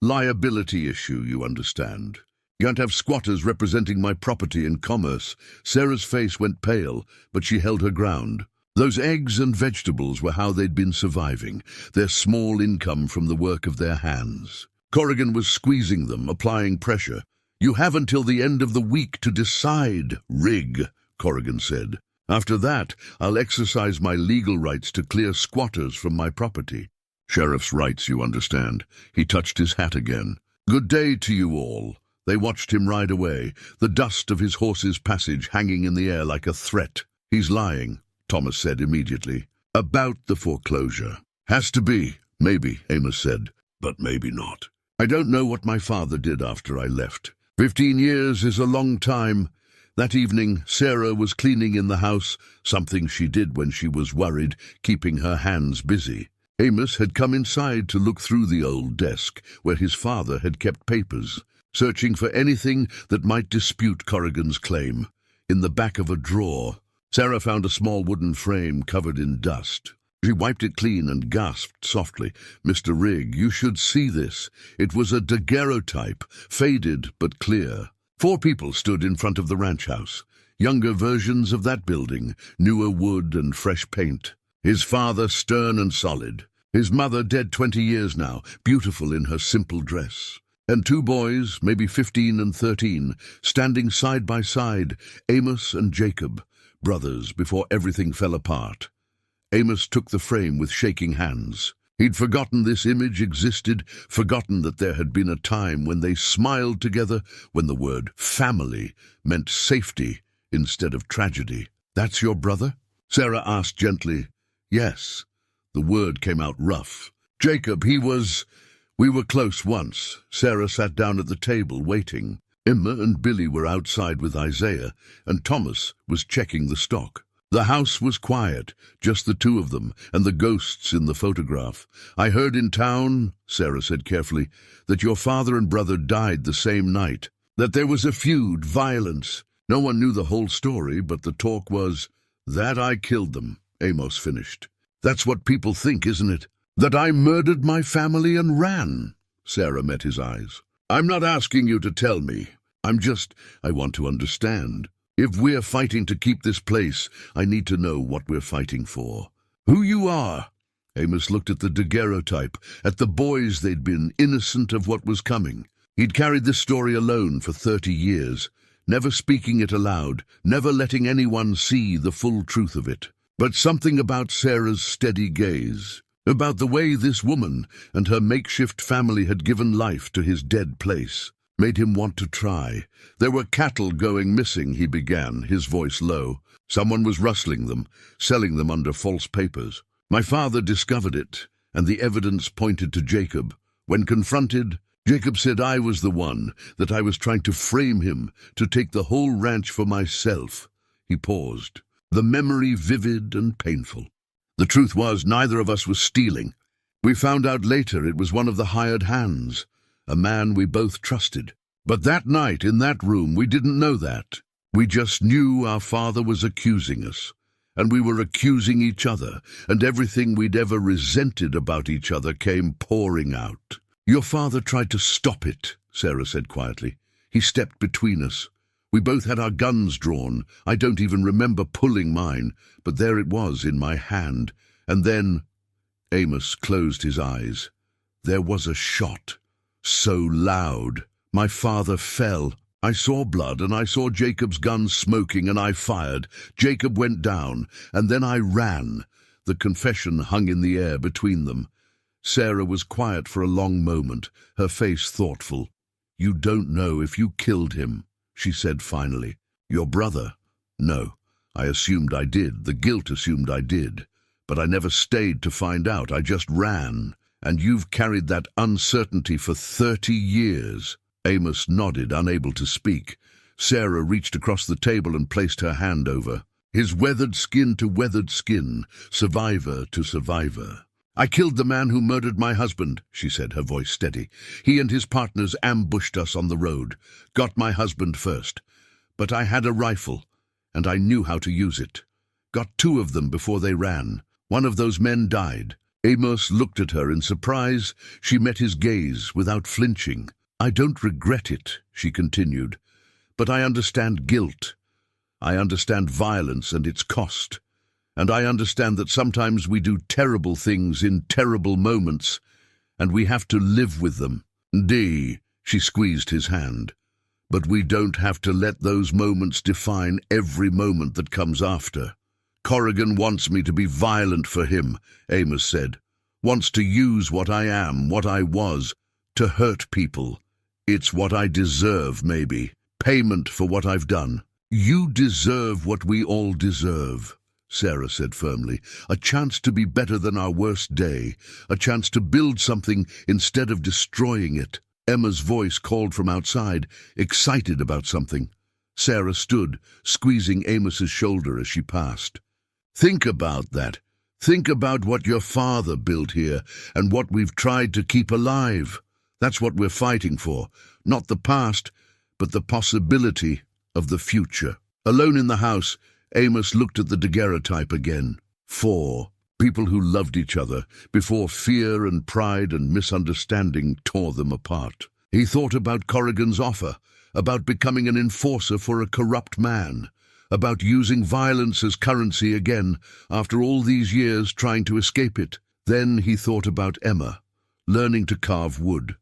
Liability issue, you understand. Can't have squatters representing my property in commerce." Sarah's face went pale, but she held her ground. Those eggs and vegetables were how they'd been surviving, their small income from the work of their hands. Corrigan was squeezing them, applying pressure. "You have until the end of the week to decide, Rigg," Corrigan said. "After that, I'll exercise my legal rights to clear squatters from my property." "Sheriff's rights, you understand." He touched his hat again. "Good day to you all." They watched him ride away, the dust of his horse's passage hanging in the air like a threat. "He's lying," Thomas said immediately. About the foreclosure. Has to be. Maybe, Amos said, but maybe not. I don't know what my father did after I left. 15 years is a long time. That evening, Sarah was cleaning in the house, something she did when she was worried, keeping her hands busy. Amos had come inside to look through the old desk, where his father had kept papers, searching for anything that might dispute Corrigan's claim. In the back of a drawer, Sarah found a small wooden frame covered in dust. She wiped it clean and gasped softly, "Mr. Rigg, you should see this. It was a daguerreotype, faded but clear." 4 people stood in front of the ranch house, younger versions of that building, newer wood and fresh paint. His father stern and solid, his mother dead 20 years now, beautiful in her simple dress. And 2 boys, maybe 15 and 13, standing side by side, Amos and Jacob, brothers before everything fell apart. Amos took the frame with shaking hands. He'd forgotten this image existed, forgotten that there had been a time when they smiled together, when the word family meant safety instead of tragedy. "That's your brother?" Sarah asked gently. "Yes." The word came out rough. "Jacob, we were close once." Sarah sat down at the table, waiting. Emma and Billy were outside with Isaiah, and Thomas was checking the stock. The house was quiet, just the 2 of them, and the ghosts in the photograph. "I heard in town," Sarah said carefully, "that your father and brother died the same night, that there was a feud, violence. No one knew the whole story, but the talk was, 'That I killed them,'" Amos finished. "That's what people think, isn't it? That I murdered my family and ran." Sarah met his eyes. "I'm not asking you to tell me. I want to understand. If we're fighting to keep this place, I need to know what we're fighting for. Who you are." Amos looked at the daguerreotype, at the boys they'd been, innocent of what was coming. He'd carried this story alone for 30 years, never speaking it aloud, never letting anyone see the full truth of it. But something about Sarah's steady gaze, about the way this woman and her makeshift family had given life to his dead place, made him want to try. "There were cattle going missing," he began, his voice low. "Someone was rustling them, selling them under false papers. My father discovered it, and the evidence pointed to Jacob. When confronted, Jacob said I was the one, that I was trying to frame him, to take the whole ranch for myself." He paused, the memory vivid and painful. "The truth was, neither of us was stealing. We found out later it was one of the hired hands, a man we both trusted. But that night in that room we didn't know that. We just knew our father was accusing us, and we were accusing each other, and everything we'd ever resented about each other came pouring out." "Your father tried to stop it," Sarah said quietly. "He stepped between us. We both had our guns drawn. I don't even remember pulling mine, but there it was in my hand. And then—" Amos closed his eyes. "There was a shot. So loud. My father fell. I saw blood, and I saw Jacob's gun smoking, and I fired. Jacob went down, and then I ran." The confession hung in the air between them. Sarah was quiet for a long moment, her face thoughtful. "You don't know if you killed him," she said finally. "Your brother?" "No. I assumed I did. The guilt assumed I did. But I never stayed to find out. I just ran. And you've carried that uncertainty for 30 years. Amos nodded, unable to speak. Sarah reached across the table and placed her hand over. His weathered skin to weathered skin, survivor to survivor. "I killed the man who murdered my husband," she said, her voice steady. "He and his partners ambushed us on the road. Got my husband first. But I had a rifle, and I knew how to use it. Got 2 of them before they ran. One of those men died." Amos looked at her in surprise. She met his gaze without flinching. "I don't regret it," she continued, "but I understand guilt. I understand violence and its cost. And I understand that sometimes we do terrible things in terrible moments, and we have to live with them." "Dee," she squeezed his hand. "But we don't have to let those moments define every moment that comes after. Corrigan wants me to be violent for him," Amos said. "Wants to use what I am, what I was, to hurt people. It's what I deserve, maybe. Payment for what I've done." "You deserve what we all deserve," Sarah said firmly. "A chance to be better than our worst day. A chance to build something instead of destroying it." Emma's voice called from outside, excited about something. Sarah stood, squeezing Amos's shoulder as she passed. "Think about that. Think about what your father built here and what we've tried to keep alive. That's what we're fighting for. Not the past, but the possibility of the future." Alone in the house, Amos looked at the daguerreotype again. 4. People who loved each other before fear and pride and misunderstanding tore them apart. He thought about Corrigan's offer, about becoming an enforcer for a corrupt man, about using violence as currency again after all these years trying to escape it. Then he thought about Emma, learning to carve wood,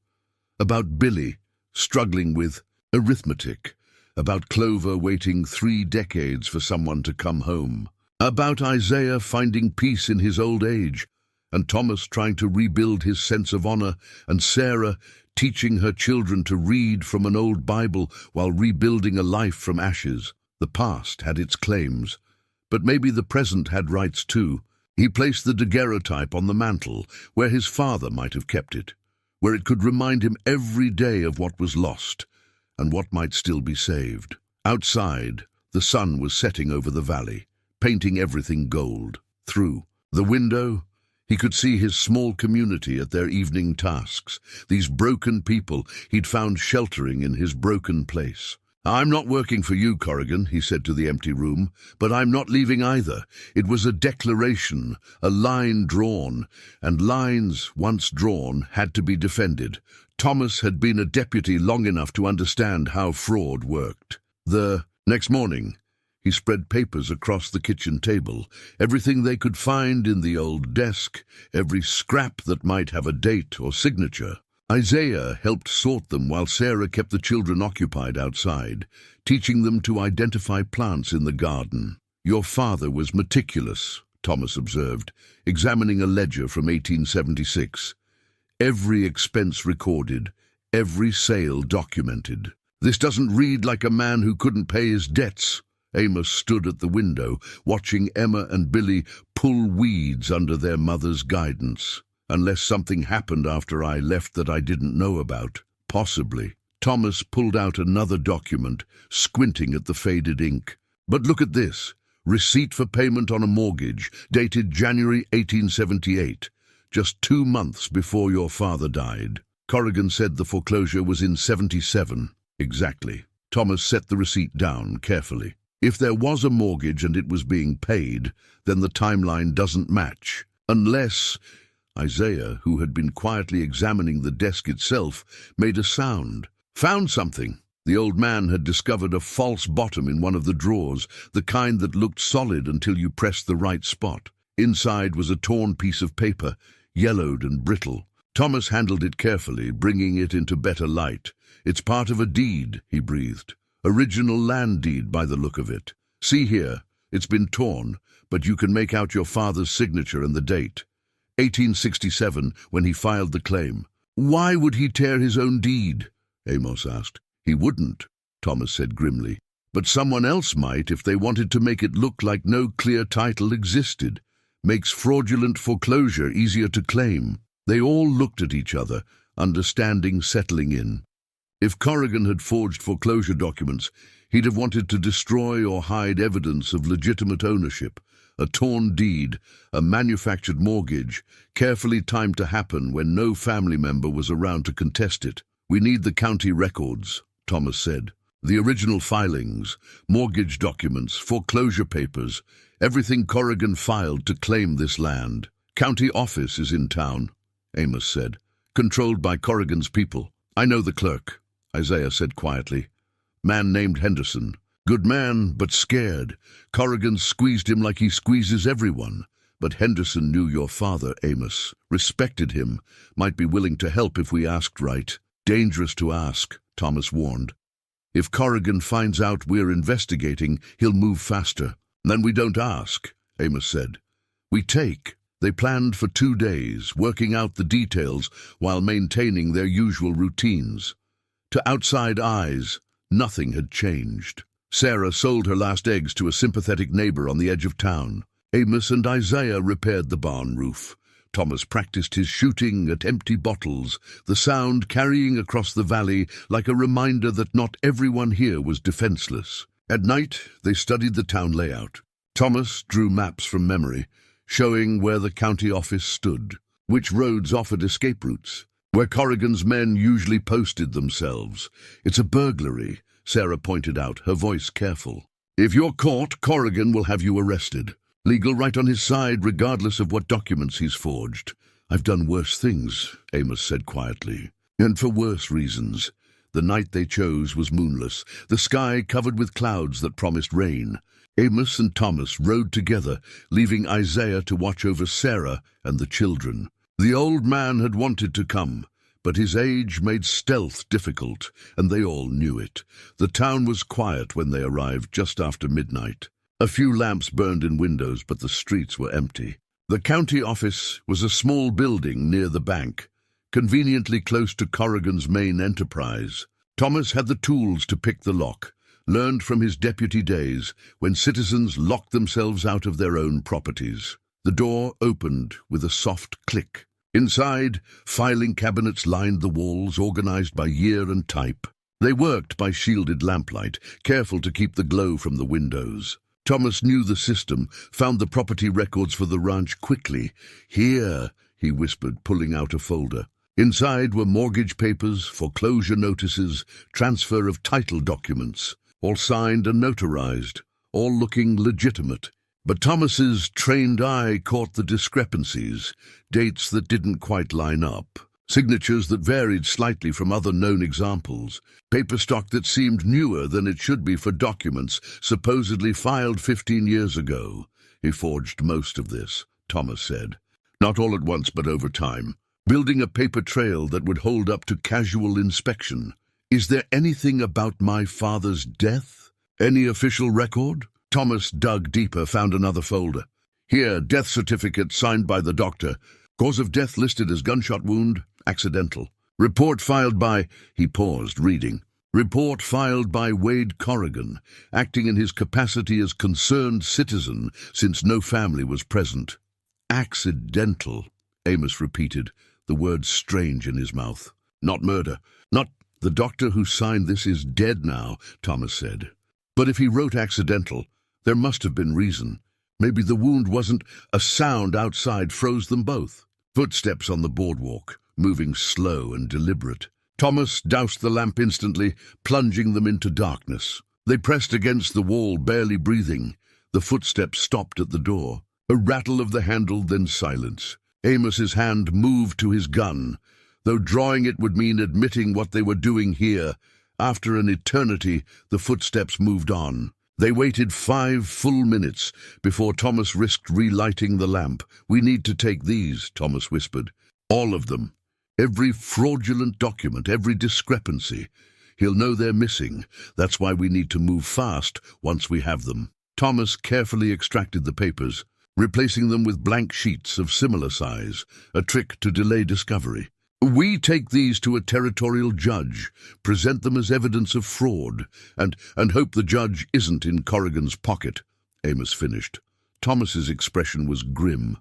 about Billy, struggling with arithmetic, about Clover waiting 3 decades for someone to come home, about Isaiah finding peace in his old age, and Thomas trying to rebuild his sense of honor, and Sarah teaching her children to read from an old Bible while rebuilding a life from ashes. The past had its claims, but maybe the present had rights too. He placed the daguerreotype on the mantel, where his father might have kept it, where it could remind him every day of what was lost, and what might still be saved. Outside, the sun was setting over the valley, painting everything gold. Through the window, he could see his small community at their evening tasks, these broken people he'd found sheltering in his broken place. "I'm not working for you, Corrigan," he said to the empty room, "but I'm not leaving either." It was a declaration, a line drawn, and lines, once drawn, had to be defended. Thomas had been a deputy long enough to understand how fraud worked. The next morning, he spread papers across the kitchen table, everything they could find in the old desk, every scrap that might have a date or signature. Isaiah helped sort them while Sarah kept the children occupied outside, teaching them to identify plants in the garden. "Your father was meticulous," Thomas observed, examining a ledger from 1876. "Every expense recorded, every sale documented." "This doesn't read like a man who couldn't pay his debts." Amos stood at the window, watching Emma and Billy pull weeds under their mother's guidance. "Unless something happened after I left that I didn't know about. Possibly." Thomas pulled out another document, squinting at the faded ink. "But look at this. Receipt for payment on a mortgage, dated January 1878, just 2 months before your father died." Corrigan said the foreclosure was in 77. "Exactly." Thomas set the receipt down carefully. "If there was a mortgage and it was being paid, then the timeline doesn't match. Unless—" Isaiah, who had been quietly examining the desk itself, made a sound. "Found something." The old man had discovered a false bottom in one of the drawers, the kind that looked solid until you pressed the right spot. Inside was a torn piece of paper, yellowed and brittle. Thomas handled it carefully, bringing it into better light. "It's part of a deed," he breathed. "Original land deed by the look of it. See here, it's been torn, but you can make out your father's signature and the date. 1867, when he filed the claim." "Why would he tear his own deed?" Amos asked. "He wouldn't," Thomas said grimly. "But someone else might if they wanted to make it look like no clear title existed. Makes fraudulent foreclosure easier to claim." They all looked at each other, understanding settling in. If Corrigan had forged foreclosure documents, he'd have wanted to destroy or hide evidence of legitimate ownership. A torn deed, a manufactured mortgage, carefully timed to happen when no family member was around to contest it. "We need the county records," Thomas said. "The original filings, mortgage documents, foreclosure papers, everything Corrigan filed to claim this land." "County office is in town," Amos said, "controlled by Corrigan's people." "I know the clerk," Isaiah said quietly. "Man named Henderson. Good man, but scared. Corrigan squeezed him like he squeezes everyone. But Henderson knew your father, Amos. Respected him. Might be willing to help if we asked right." "Dangerous to ask," Thomas warned. "If Corrigan finds out we're investigating, he'll move faster." "Then we don't ask," Amos said. "We take." They planned for 2 days, working out the details while maintaining their usual routines. To outside eyes, nothing had changed. Sarah sold her last eggs to a sympathetic neighbor on the edge of town. Amos and Isaiah repaired the barn roof. Thomas practiced his shooting at empty bottles, the sound carrying across the valley like a reminder that not everyone here was defenseless. At night, they studied the town layout. Thomas drew maps from memory, showing where the county office stood, which roads offered escape routes, where Corrigan's men usually posted themselves. "It's a burglary," Sarah pointed out, her voice careful. "If you're caught, Corrigan will have you arrested. Legal right on his side, regardless of what documents he's forged." "I've done worse things," Amos said quietly, "and for worse reasons." The night they chose was moonless, the sky covered with clouds that promised rain. Amos and Thomas rode together, leaving Isaiah to watch over Sarah and the children. The old man had wanted to come, but his age made stealth difficult, and they all knew it. The town was quiet when they arrived just after midnight. A few lamps burned in windows, but the streets were empty. The county office was a small building near the bank, conveniently close to Corrigan's main enterprise. Thomas had the tools to pick the lock, learned from his deputy days when citizens locked themselves out of their own properties. The door opened with a soft click. Inside, filing cabinets lined the walls, organized by year and type. They worked by shielded lamplight, careful to keep the glow from the windows. Thomas knew the system, found the property records for the ranch quickly. "Here," he whispered, pulling out a folder. Inside were mortgage papers, foreclosure notices, transfer of title documents, all signed and notarized, all looking legitimate. But Thomas's trained eye caught the discrepancies, dates that didn't quite line up, signatures that varied slightly from other known examples, paper stock that seemed newer than it should be for documents supposedly filed 15 years ago. "He forged most of this," Thomas said. "Not all at once, but over time, building a paper trail that would hold up to casual inspection. Is there anything about my father's death? Any official record?" Thomas dug deeper, found another folder. "Here, death certificate signed by the doctor. Cause of death listed as gunshot wound, accidental. Report filed by," he paused, reading. "Report filed by Wade Corrigan, acting in his capacity as concerned citizen since no family was present." "Accidental," Amos repeated, the words strange in his mouth. "Not murder. Not the doctor who signed this is dead now," Thomas said. "But if he wrote accidental, there must have been reason. Maybe the wound wasn't a sound outside froze them both." Footsteps on the boardwalk, moving slow and deliberate. Thomas doused the lamp instantly, plunging them into darkness. They pressed against the wall, barely breathing. The footsteps stopped at the door. A rattle of the handle, then silence. Amos's hand moved to his gun, though drawing it would mean admitting what they were doing here. After an eternity, the footsteps moved on. They waited 5 full minutes before Thomas risked relighting the lamp. "We need to take these," Thomas whispered. "All of them. Every fraudulent document, every discrepancy. He'll know they're missing. That's why we need to move fast once we have them." Thomas carefully extracted the papers, replacing them with blank sheets of similar size, a trick to delay discovery. "We take these to a territorial judge, present them as evidence of fraud, and hope the judge isn't in Corrigan's pocket," Amos finished. Thomas's expression was grim.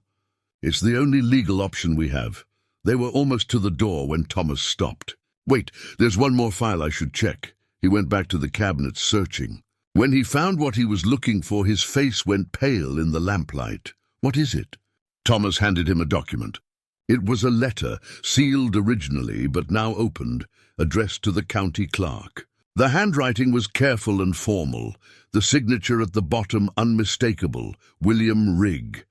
"It's the only legal option we have." They were almost to the door when Thomas stopped. "Wait, there's one more file I should check." He went back to the cabinet, searching. When he found what he was looking for, his face went pale in the lamplight. "What is it?" Thomas handed him a document. It was a letter, sealed originally but now opened, addressed to the county clerk. The handwriting was careful and formal, the signature at the bottom unmistakable, William Rigg,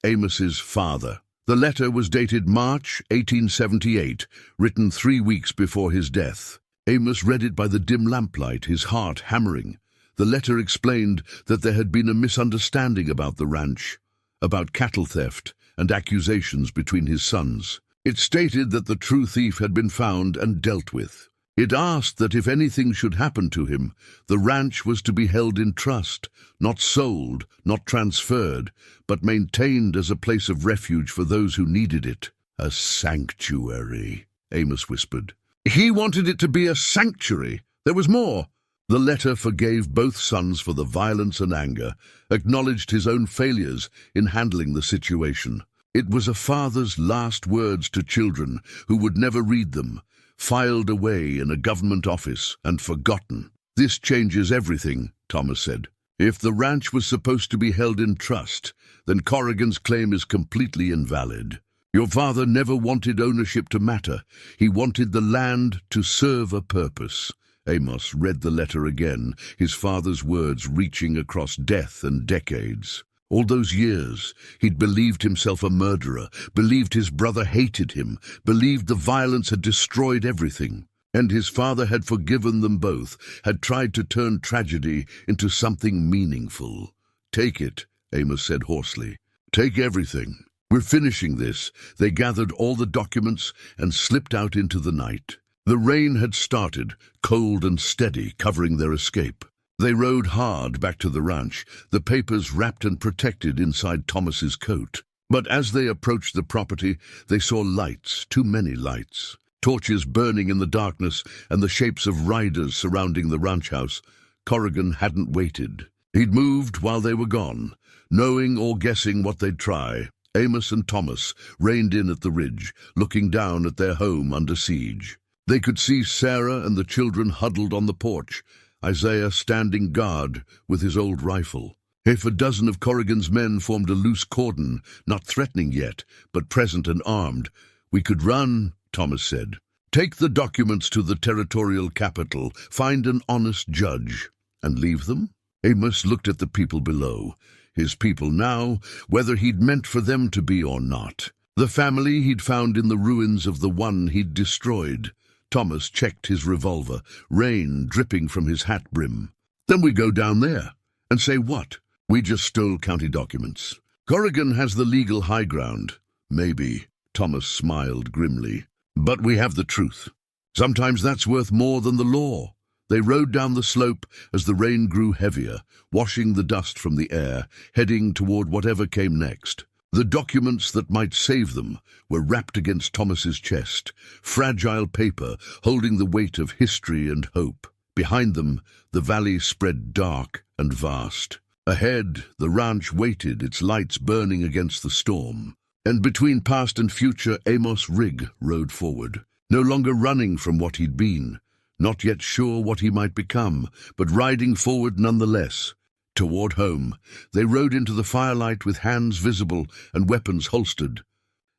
Amos's father. The letter was dated March 1878, written 3 weeks before his death. Amos read it by the dim lamplight, his heart hammering. The letter explained that there had been a misunderstanding about the ranch, about cattle theft and accusations between his sons. It stated that the true thief had been found and dealt with. It asked that if anything should happen to him, the ranch was to be held in trust, not sold, not transferred, but maintained as a place of refuge for those who needed it. "A sanctuary," Amos whispered. "He wanted it to be a sanctuary. There was more." The letter forgave both sons for the violence and anger, acknowledged his own failures in handling the situation. It was a father's last words to children who would never read them, filed away in a government office and forgotten. "This changes everything," Thomas said. "If the ranch was supposed to be held in trust, then Corrigan's claim is completely invalid. Your father never wanted ownership to matter. He wanted the land to serve a purpose." Amos read the letter again, his father's words reaching across death and decades. All those years, he'd believed himself a murderer, believed his brother hated him, believed the violence had destroyed everything. And his father had forgiven them both, had tried to turn tragedy into something meaningful. "Take it," Amos said hoarsely. "Take everything. We're finishing this." They gathered all the documents and slipped out into the night. The rain had started, cold and steady, covering their escape. They rode hard back to the ranch, the papers wrapped and protected inside Thomas's coat. But as they approached the property, they saw lights, too many lights. Torches burning in the darkness and the shapes of riders surrounding the ranch house. Corrigan hadn't waited. He'd moved while they were gone, knowing or guessing what they'd try. Amos and Thomas reined in at the ridge, looking down at their home under siege. They could see Sarah and the children huddled on the porch, Isaiah standing guard with his old rifle. If a dozen of Corrigan's men formed a loose cordon, not threatening yet, but present and armed, "We could run," Thomas said. "Take the documents to the territorial capital, find an honest judge, and leave them?" Amos looked at the people below. His people now, whether he'd meant for them to be or not. The family he'd found in the ruins of the one he'd destroyed. Thomas checked his revolver, rain dripping from his hat brim. "Then we go down there. And say what? We just stole county documents. Corrigan has the legal high ground." "Maybe," Thomas smiled grimly. "But we have the truth. Sometimes that's worth more than the law." They rode down the slope as the rain grew heavier, washing the dust from the air, heading toward whatever came next. The documents that might save them were wrapped against Thomas's chest, fragile paper holding the weight of history and hope. Behind them, the valley spread dark and vast. Ahead, the ranch waited, its lights burning against the storm. And between past and future, Amos Rigg rode forward, no longer running from what he'd been, not yet sure what he might become, but riding forward nonetheless. Toward home, they rode into the firelight with hands visible and weapons holstered,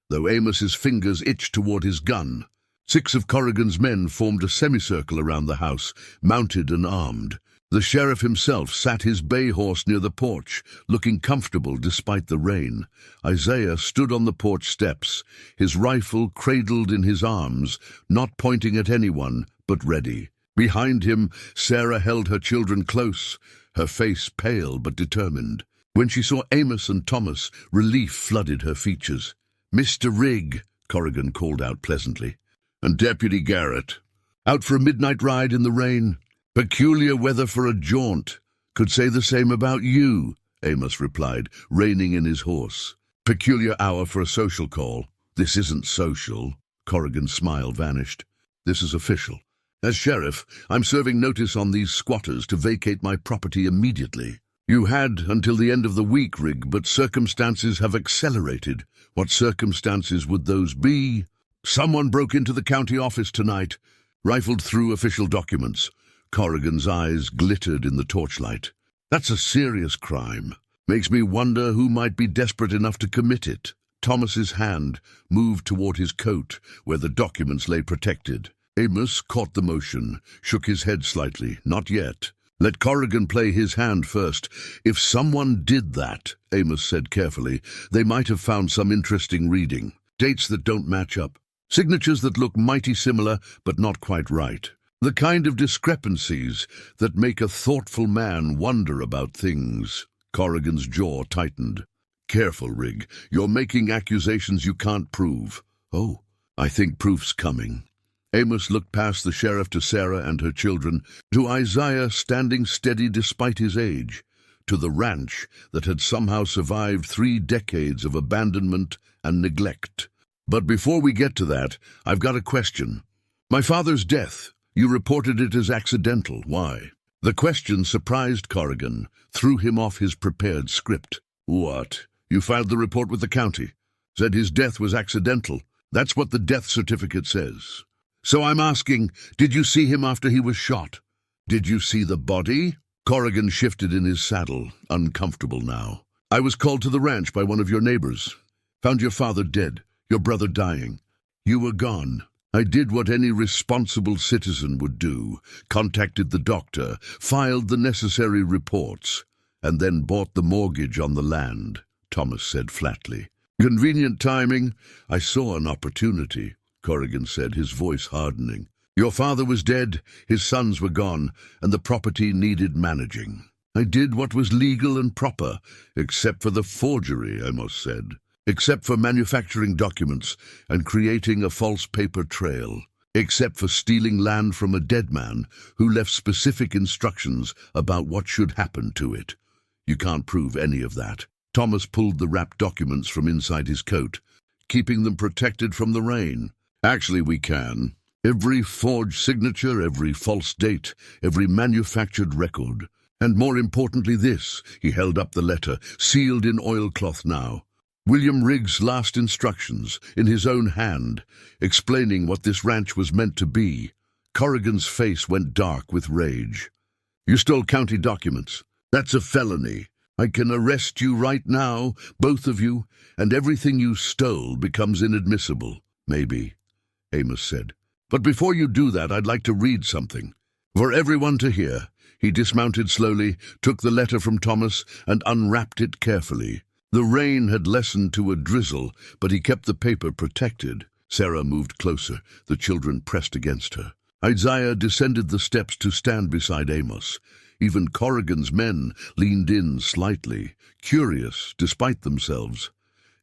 though Amos's fingers itched toward his gun. 6 of Corrigan's men formed a semicircle around the house, mounted and armed. The sheriff himself sat his bay horse near the porch, looking comfortable despite the rain. Isaiah stood on the porch steps, his rifle cradled in his arms, not pointing at anyone, but ready. Behind him, Sarah held her children close, her face pale but determined. When she saw Amos and Thomas, relief flooded her features. "Mr. Rigg," Corrigan called out pleasantly. "And Deputy Garrett. Out for a midnight ride in the rain? Peculiar weather for a jaunt. Could say the same about you," Amos replied, reining in his horse. "Peculiar hour for a social call." "This isn't social." Corrigan's smile vanished. "This is official. As sheriff, I'm serving notice on these squatters to vacate my property immediately." "You had until the end of the week, Rigg, but circumstances have accelerated." "What circumstances would those be?" "Someone broke into the county office tonight, rifled through official documents." Corrigan's eyes glittered in the torchlight. "That's a serious crime. Makes me wonder who might be desperate enough to commit it." Thomas's hand moved toward his coat, where the documents lay protected. Amos caught the motion, shook his head slightly. "Not yet. Let Corrigan play his hand first. If someone did that," Amos said carefully, "they might have found some interesting reading. Dates that don't match up. Signatures that look mighty similar, but not quite right. The kind of discrepancies that make a thoughtful man wonder about things." Corrigan's jaw tightened. "Careful, Rigg. You're making accusations you can't prove." "Oh, I think proof's coming." Amos looked past the sheriff to Sarah and her children, to Isaiah standing steady despite his age, to the ranch that had somehow survived 3 decades of abandonment and neglect. "But before we get to that, I've got a question. My father's death, you reported it as accidental. Why?" The question surprised Corrigan, threw him off his prepared script. What? You filed the report with the county? Said his death was accidental. That's what the death certificate says. So I'm asking, did you see him after he was shot? Did you see the body? Corrigan shifted in his saddle, uncomfortable now. I was called to the ranch by one of your neighbors. Found your father dead, your brother dying. You were gone. I did what any responsible citizen would do, contacted the doctor, filed the necessary reports, and then bought the mortgage on the land, Thomas said flatly. Convenient timing. I saw an opportunity, Corrigan said, his voice hardening. Your father was dead, his sons were gone, and the property needed managing. I did what was legal and proper, except for the forgery, Amos said. Except for manufacturing documents and creating a false paper trail. Except for stealing land from a dead man who left specific instructions about what should happen to it. You can't prove any of that. Thomas pulled the wrapped documents from inside his coat, keeping them protected from the rain. Actually, we can. Every forged signature, every false date, every manufactured record. And more importantly this, he held up the letter, sealed in oilcloth now. William Rigg's last instructions, in his own hand, explaining what this ranch was meant to be. Corrigan's face went dark with rage. You stole county documents. That's a felony. I can arrest you right now, both of you, and everything you stole becomes inadmissible. Maybe, Amos said. But before you do that, I'd like to read something. For everyone to hear. He dismounted slowly, took the letter from Thomas, and unwrapped it carefully. The rain had lessened to a drizzle, but he kept the paper protected. Sarah moved closer, the children pressed against her. Isaiah descended the steps to stand beside Amos. Even Corrigan's men leaned in slightly, curious despite themselves.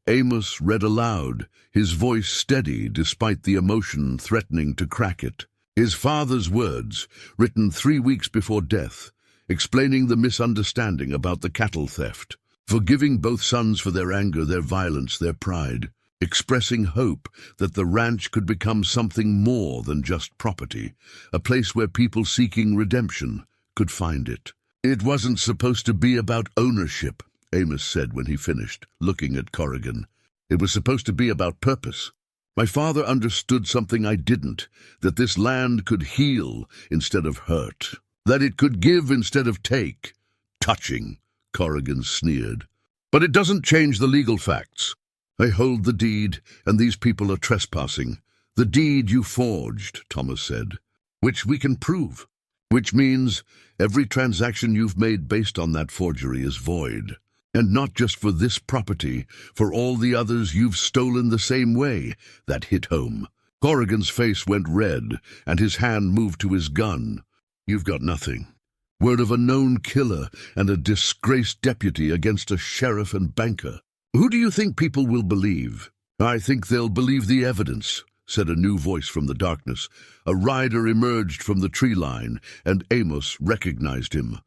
Amos read aloud, his voice steady despite the emotion threatening to crack it. His father's words, written 3 weeks before death, explaining the misunderstanding about the cattle theft, forgiving both sons for their anger, their violence, their pride, expressing hope that the ranch could become something more than just property, a place where people seeking redemption could find it. It wasn't supposed to be about ownership, Amos said when he finished, looking at Corrigan. It was supposed to be about purpose. My father understood something I didn't, that this land could heal instead of hurt, that it could give instead of take. Touching, Corrigan sneered. But it doesn't change the legal facts. I hold the deed, and these people are trespassing. The deed you forged, Thomas said, which we can prove, which means every transaction you've made based on that forgery is void. And not just for this property, for all the others you've stolen the same way. That hit home. Corrigan's face went red, and his hand moved to his gun. You've got nothing. Word of a known killer and a disgraced deputy against a sheriff and banker. Who do you think people will believe? I think they'll believe the evidence, said a new voice from the darkness. A rider emerged from the tree line, and Amos recognized him.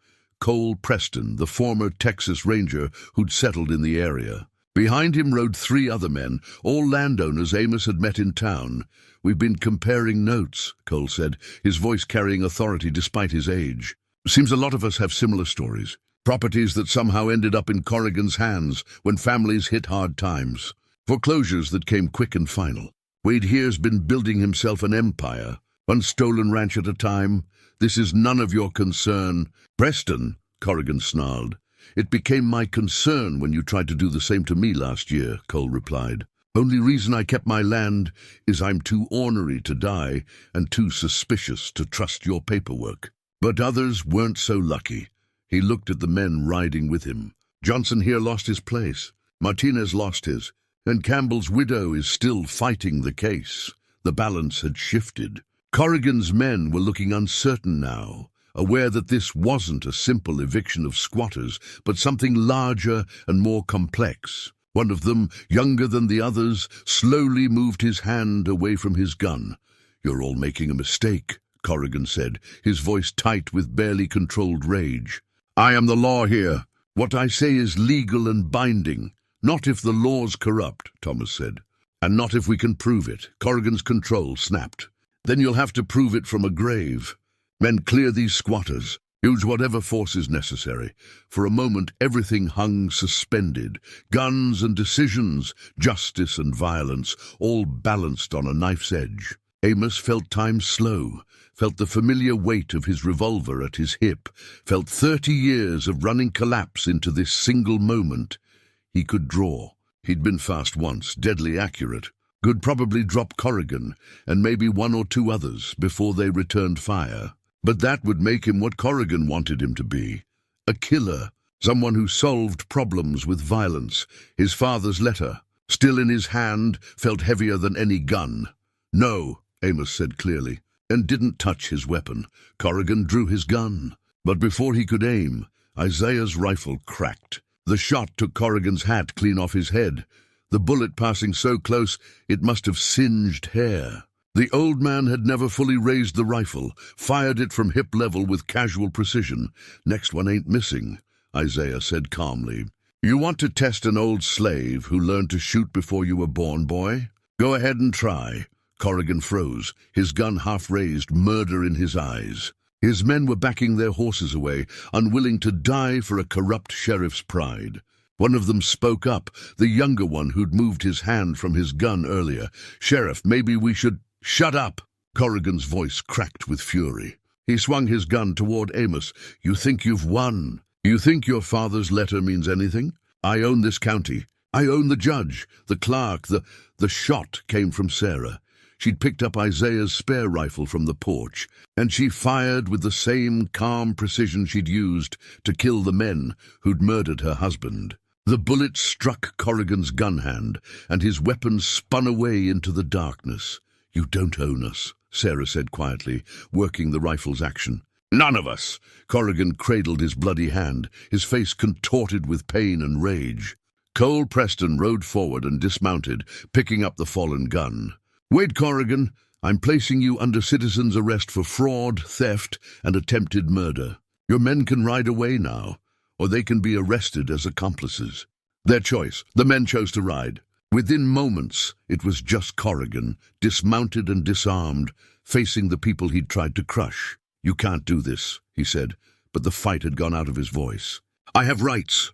Cole Preston, the former Texas Ranger who'd settled in the area. Behind him rode 3 other men, all landowners Amos had met in town. We've been comparing notes, Cole said, his voice carrying authority despite his age. Seems a lot of us have similar stories. Properties that somehow ended up in Corrigan's hands when families hit hard times. Foreclosures that came quick and final. Wade here's been building himself an empire, one stolen ranch at a time. This is none of your concern. Preston, Corrigan snarled. It became my concern when you tried to do the same to me last year, Cole replied. Only reason I kept my land is I'm too ornery to die and too suspicious to trust your paperwork. But others weren't so lucky. He looked at the men riding with him. Johnson here lost his place. Martinez lost his. And Campbell's widow is still fighting the case. The balance had shifted. Corrigan's men were looking uncertain now, aware that this wasn't a simple eviction of squatters, but something larger and more complex. One of them, younger than the others, slowly moved his hand away from his gun. You're all making a mistake, Corrigan said, his voice tight with barely controlled rage. I am the law here. What I say is legal and binding. Not if the law's corrupt, Thomas said. And not if we can prove it. Corrigan's control snapped. Then you'll have to prove it from a grave. Men, clear these squatters. Use whatever force is necessary. For a moment, everything hung suspended. Guns and decisions, justice and violence, all balanced on a knife's edge. Amos felt time slow, felt the familiar weight of his revolver at his hip, felt 30 years of running collapse into this single moment. He could draw. He'd been fast once, deadly accurate. Could probably drop Corrigan, and maybe one or two others, before they returned fire. But that would make him what Corrigan wanted him to be. A killer, someone who solved problems with violence. His father's letter, still in his hand, felt heavier than any gun. "No," Amos said clearly, and didn't touch his weapon. Corrigan drew his gun. But before he could aim, Isaiah's rifle cracked. The shot took Corrigan's hat clean off his head. The bullet passing so close it must have singed hair. The old man had never fully raised the rifle, fired it from hip level with casual precision. "Next one ain't missing," Isaiah said calmly. "You want to test an old slave who learned to shoot before you were born, boy? Go ahead and try." Corrigan froze, his gun half raised, murder in his eyes. His men were backing their horses away, unwilling to die for a corrupt sheriff's pride. One of them spoke up, the younger one who'd moved his hand from his gun earlier. "Sheriff, maybe we should—" "Shut up!" Corrigan's voice cracked with fury. He swung his gun toward Amos. "You think you've won? You think your father's letter means anything? I own this county. I own the judge, the clerk, the shot came from Sarah. She'd picked up Isaiah's spare rifle from the porch, and she fired with the same calm precision she'd used to kill the men who'd murdered her husband." The bullet struck Corrigan's gun hand, and his weapon spun away into the darkness. "You don't own us," Sarah said quietly, working the rifle's action. "None of us!" Corrigan cradled his bloody hand, his face contorted with pain and rage. Cole Preston rode forward and dismounted, picking up the fallen gun. "Wait, Corrigan. I'm placing you under citizen's arrest for fraud, theft, and attempted murder. Your men can ride away now, or they can be arrested as accomplices." Their choice. The men chose to ride. Within moments, it was just Corrigan, dismounted and disarmed, facing the people he'd tried to crush. "You can't do this," he said, but the fight had gone out of his voice. "I have rights.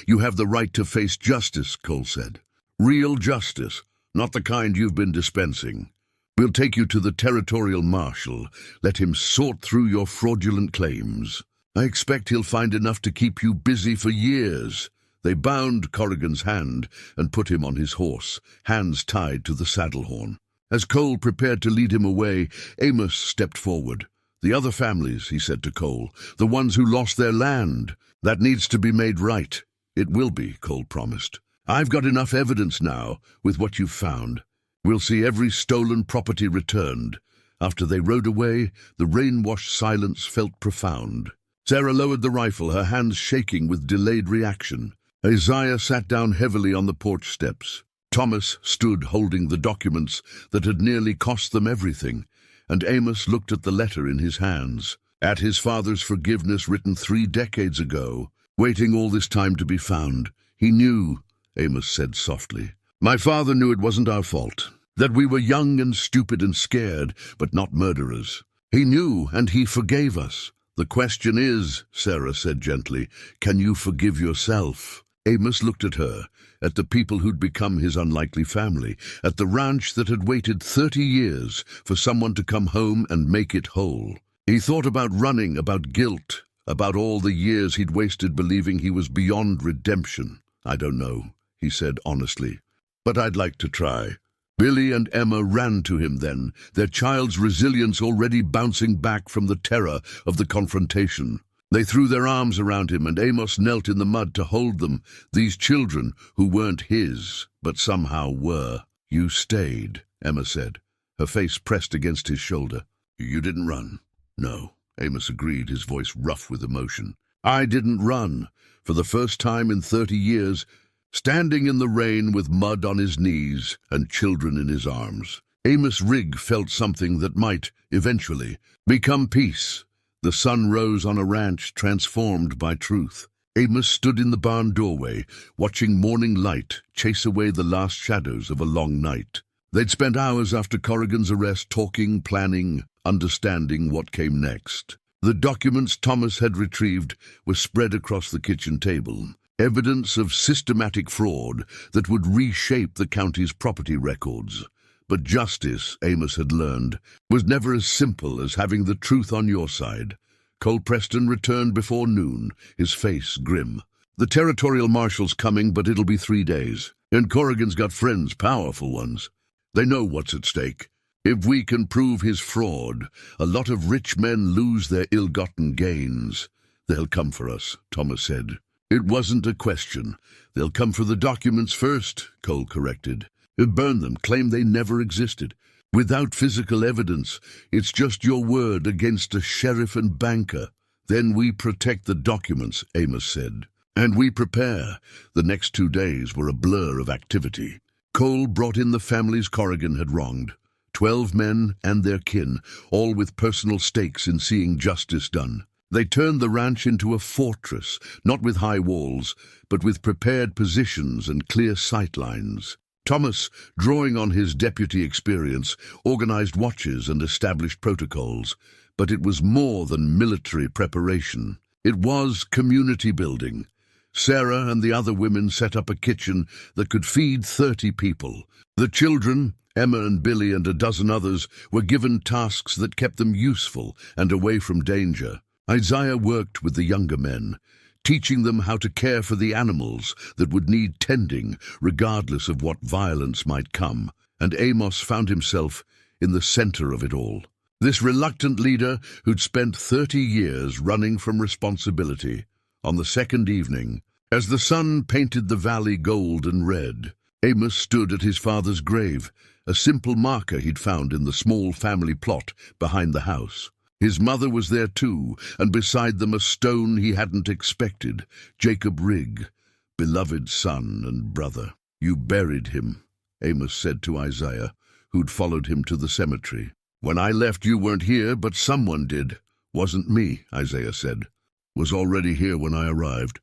You have the right to face justice," Cole said. "Real justice, not the kind you've been dispensing. We'll take you to the territorial marshal. Let him sort through your fraudulent claims. I expect he'll find enough to keep you busy for years." They bound Corrigan's hand and put him on his horse, hands tied to the saddle horn. As Cole prepared to lead him away, Amos stepped forward. "The other families," he said to Cole, "the ones who lost their land. That needs to be made right." "It will be," Cole promised. "I've got enough evidence now, with what you've found. We'll see every stolen property returned." After they rode away, the rain-washed silence felt profound. Sarah lowered the rifle, her hands shaking with delayed reaction. Isaiah sat down heavily on the porch steps. Thomas stood holding the documents that had nearly cost them everything, and Amos looked at the letter in his hands, at his father's forgiveness written 3 decades ago, waiting all this time to be found. "He knew," Amos said softly. "My father knew it wasn't our fault, that we were young and stupid and scared, but not murderers. He knew, and he forgave us. The question is," Sarah said gently, "can you forgive yourself?" Amos looked at her, at the people who'd become his unlikely family, at the ranch that had waited 30 years for someone to come home and make it whole. He thought about running, about guilt, about all the years he'd wasted believing he was beyond redemption. "I don't know," he said honestly, "but I'd like to try." Billy and Emma ran to him then, their child's resilience already bouncing back from the terror of the confrontation. They threw their arms around him, and Amos knelt in the mud to hold them, these children who weren't his, but somehow were. "You stayed," Emma said, her face pressed against his shoulder. "You didn't run." "No," Amos agreed, his voice rough with emotion. "I didn't run. For the first time in 30 years, standing in the rain with mud on his knees and children in his arms, Amos Rigg felt something that might, eventually, become peace. The sun rose on a ranch transformed by truth. Amos stood in the barn doorway, watching morning light chase away the last shadows of a long night. They'd spent hours after Corrigan's arrest talking, planning, understanding what came next. The documents Thomas had retrieved were spread across the kitchen table, evidence of systematic fraud that would reshape the county's property records. But justice, Amos had learned, was never as simple as having the truth on your side. Cole Preston returned before noon, his face grim. "The territorial marshal's coming, but it'll be 3 days. And Corrigan's got friends, powerful ones. They know what's at stake. If we can prove his fraud, a lot of rich men lose their ill-gotten gains. They'll come for us," Thomas said. "It wasn't a question. They'll come for the documents first," Cole corrected. "Burn them, claim they never existed. Without physical evidence, it's just your word against a sheriff and banker. Then we protect the documents," Amos said. "And we prepare." The next 2 days were a blur of activity. Cole brought in the families Corrigan had wronged. 12 men and their kin, all with personal stakes in seeing justice done. They turned the ranch into a fortress, not with high walls, but with prepared positions and clear sightlines. Thomas, drawing on his deputy experience, organized watches and established protocols. But it was more than military preparation. It was community building. Sarah and the other women set up a kitchen that could feed 30 people. The children, Emma and Billy and a dozen others, were given tasks that kept them useful and away from danger. Isaiah worked with the younger men, teaching them how to care for the animals that would need tending regardless of what violence might come, and Amos found himself in the center of it all. This reluctant leader who'd spent 30 years running from responsibility. On the second evening, as the sun painted the valley gold and red, Amos stood at his father's grave, a simple marker he'd found in the small family plot behind the house. His mother was there too, and beside them a stone he hadn't expected, Jacob Rigg, beloved son and brother. "You buried him," Amos said to Isaiah, who'd followed him to the cemetery. "When I left you weren't here, but someone did." "Wasn't me," Isaiah said. "Was already here when I arrived."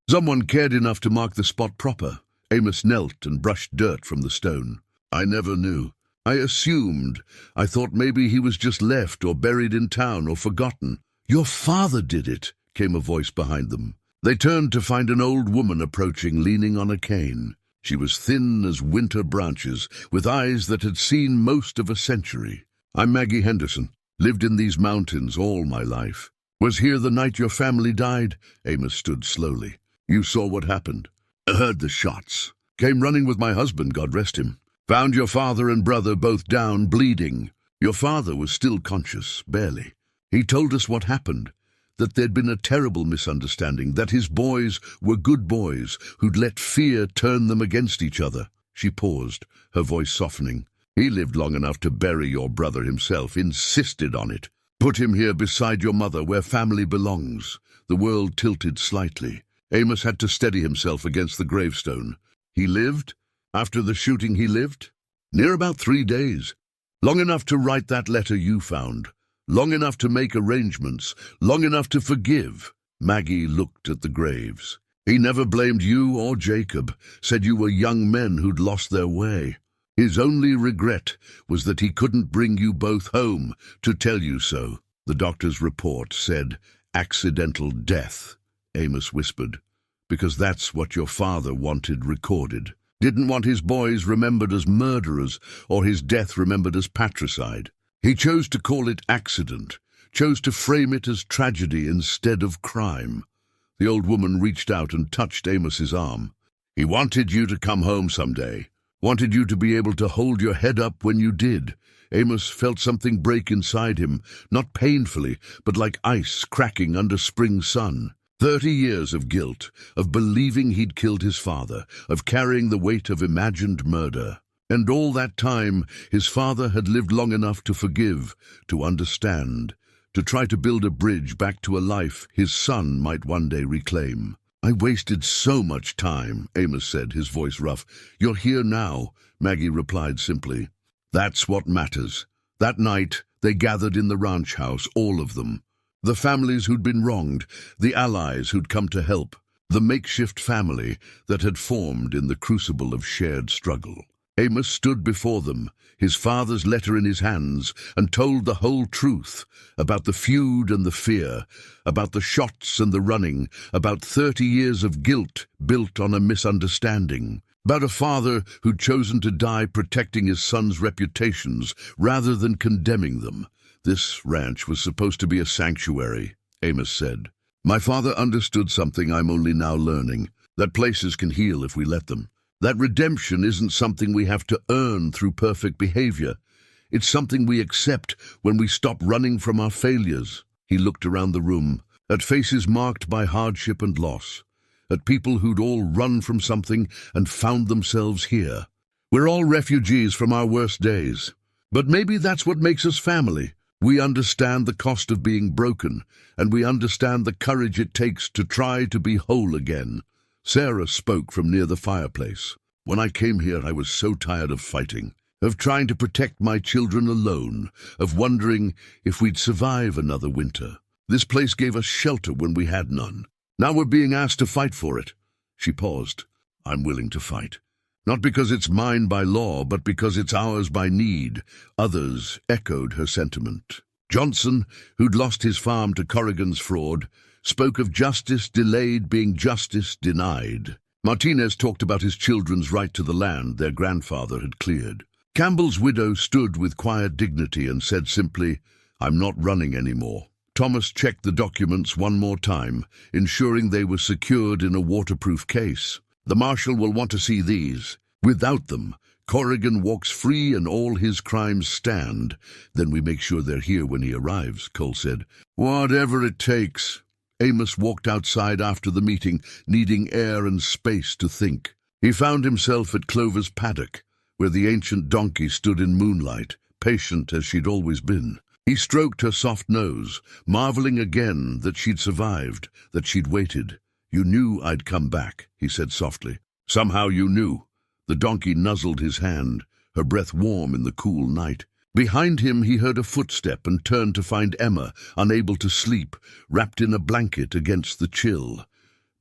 "Someone cared enough to mark the spot proper." Amos knelt and brushed dirt from the stone. "I never knew. I assumed. I thought maybe he was just left or buried in town or forgotten." "Your father did it," came a voice behind them. They turned to find an old woman approaching, leaning on a cane. She was thin as winter branches, with eyes that had seen most of a century. "I'm Maggie Henderson. Lived in these mountains all my life." "Was here the night your family died?" Amos stood slowly. "You saw what happened?" "I heard the shots. Came running with my husband, God rest him. Found your father and brother both down, bleeding. Your father was still conscious, barely. He told us what happened, that there'd been a terrible misunderstanding, that his boys were good boys who'd let fear turn them against each other." She paused, her voice softening. "He lived long enough to bury your brother himself, insisted on it. Put him here beside your mother, where family belongs." The world tilted slightly. Amos had to steady himself against the gravestone. "He lived? After the shooting he lived?" "Near about 3 days. Long enough to write that letter you found. Long enough to make arrangements. Long enough to forgive." Maggie looked at the graves. "He never blamed you or Jacob, said you were young men who'd lost their way. His only regret was that he couldn't bring you both home to tell you so." The doctor's report said, "accidental death," Amos whispered, "because that's what your father wanted recorded. Didn't want his boys remembered as murderers or his death remembered as patricide. He chose to call it accident, chose to frame it as tragedy instead of crime." The old woman reached out and touched Amos's arm. "He wanted you to come home someday. Wanted you to be able to hold your head up when you did." Amos felt something break inside him, not painfully, but like ice cracking under spring sun. 30 years of guilt, of believing he'd killed his father, of carrying the weight of imagined murder. And all that time, his father had lived long enough to forgive, to understand, to try to build a bridge back to a life his son might one day reclaim. "I wasted so much time," Amos said, his voice rough. "You're here now," Maggie replied simply. "That's what matters." That night, they gathered in the ranch house, all of them. The families who'd been wronged, the allies who'd come to help, the makeshift family that had formed in the crucible of shared struggle. Amos stood before them, his father's letter in his hands, and told the whole truth about the feud and the fear, about the shots and the running, about 30 years of guilt built on a misunderstanding, about a father who'd chosen to die protecting his son's reputations rather than condemning them. This ranch was supposed to be a sanctuary, Amos said. My father understood something I'm only now learning, that places can heal if we let them. That redemption isn't something we have to earn through perfect behavior. It's something we accept when we stop running from our failures. He looked around the room, at faces marked by hardship and loss, at people who'd all run from something and found themselves here. We're all refugees from our worst days. But maybe that's what makes us family. We understand the cost of being broken, and we understand the courage it takes to try to be whole again. Sarah spoke from near the fireplace. When I came here, I was so tired of fighting, of trying to protect my children alone, of wondering if we'd survive another winter. This place gave us shelter when we had none. Now we're being asked to fight for it. She paused. I'm willing to fight. Not because it's mine by law, but because it's ours by need. Others echoed her sentiment. Johnson, who'd lost his farm to Corrigan's fraud, spoke of justice delayed being justice denied. Martinez talked about his children's right to the land their grandfather had cleared. Campbell's widow stood with quiet dignity and said simply, I'm not running anymore. Thomas checked the documents one more time, ensuring they were secured in a waterproof case. The marshal will want to see these. Without them, Corrigan walks free and all his crimes stand. Then we make sure they're here when he arrives, Cole said. Whatever it takes. Amos walked outside after the meeting, needing air and space to think. He found himself at Clover's paddock, where the ancient donkey stood in moonlight, patient as she'd always been. He stroked her soft nose, marveling again that she'd survived, that she'd waited. You knew I'd come back, he said softly. Somehow you knew. The donkey nuzzled his hand, her breath warm in the cool night. Behind him he heard a footstep and turned to find Emma, unable to sleep, wrapped in a blanket against the chill.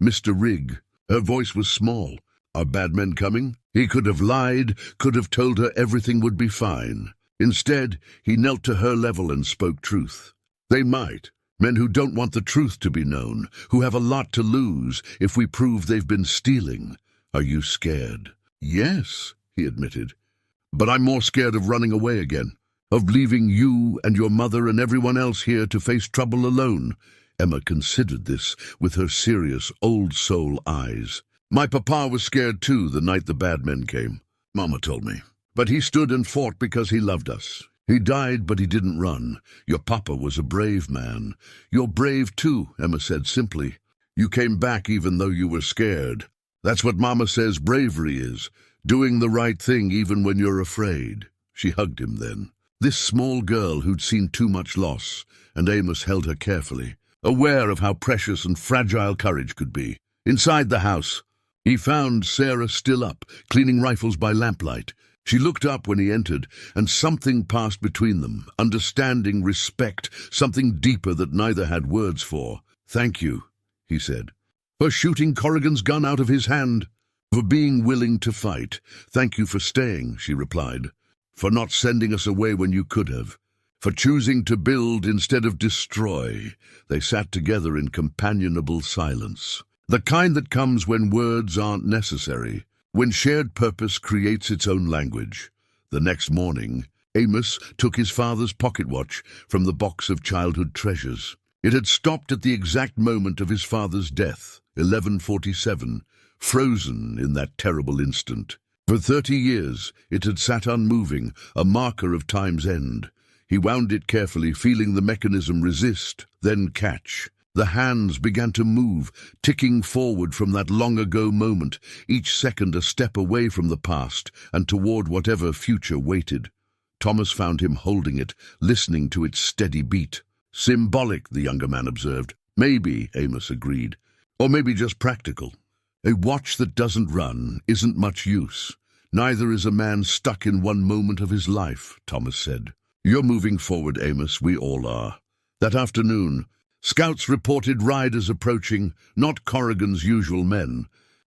Mr. Rigg. Her voice was small. Are bad men coming? He could have lied, could have told her everything would be fine. Instead, he knelt to her level and spoke truth. They might. Men who don't want the truth to be known, who have a lot to lose if we prove they've been stealing. Are you scared? Yes, he admitted. But I'm more scared of running away again. Of leaving you and your mother and everyone else here to face trouble alone. Emma considered this with her serious, old-soul eyes. My papa was scared too the night the bad men came. Mama told me. But he stood and fought because he loved us. He died, but he didn't run. Your papa was a brave man. You're brave too, Emma said simply. You came back even though you were scared. That's what Mama says bravery is, doing the right thing even when you're afraid. She hugged him then. This small girl who'd seen too much loss, and Amos held her carefully, aware of how precious and fragile courage could be. Inside the house, he found Sarah still up, cleaning rifles by lamplight. She looked up when he entered, and something passed between them, understanding, respect, something deeper that neither had words for. Thank you, he said, for shooting Corrigan's gun out of his hand, for being willing to fight. Thank you for staying, she replied, for not sending us away when you could have, for choosing to build instead of destroy. They sat together in companionable silence, the kind that comes when words aren't necessary, when shared purpose creates its own language. The next morning, Amos took his father's pocket watch from the box of childhood treasures. It had stopped at the exact moment of his father's death, 11:47, frozen in that terrible instant. For 30 years, it had sat unmoving, a marker of time's end. He wound it carefully, feeling the mechanism resist, then catch. The hands began to move, ticking forward from that long-ago moment, each second a step away from the past and toward whatever future waited. Thomas found him holding it, listening to its steady beat. Symbolic, the younger man observed. Maybe, Amos agreed. Or maybe just practical. A watch that doesn't run isn't much use. Neither is a man stuck in one moment of his life, Thomas said. You're moving forward, Amos, we all are. That afternoon, scouts reported riders approaching, not Corrigan's usual men.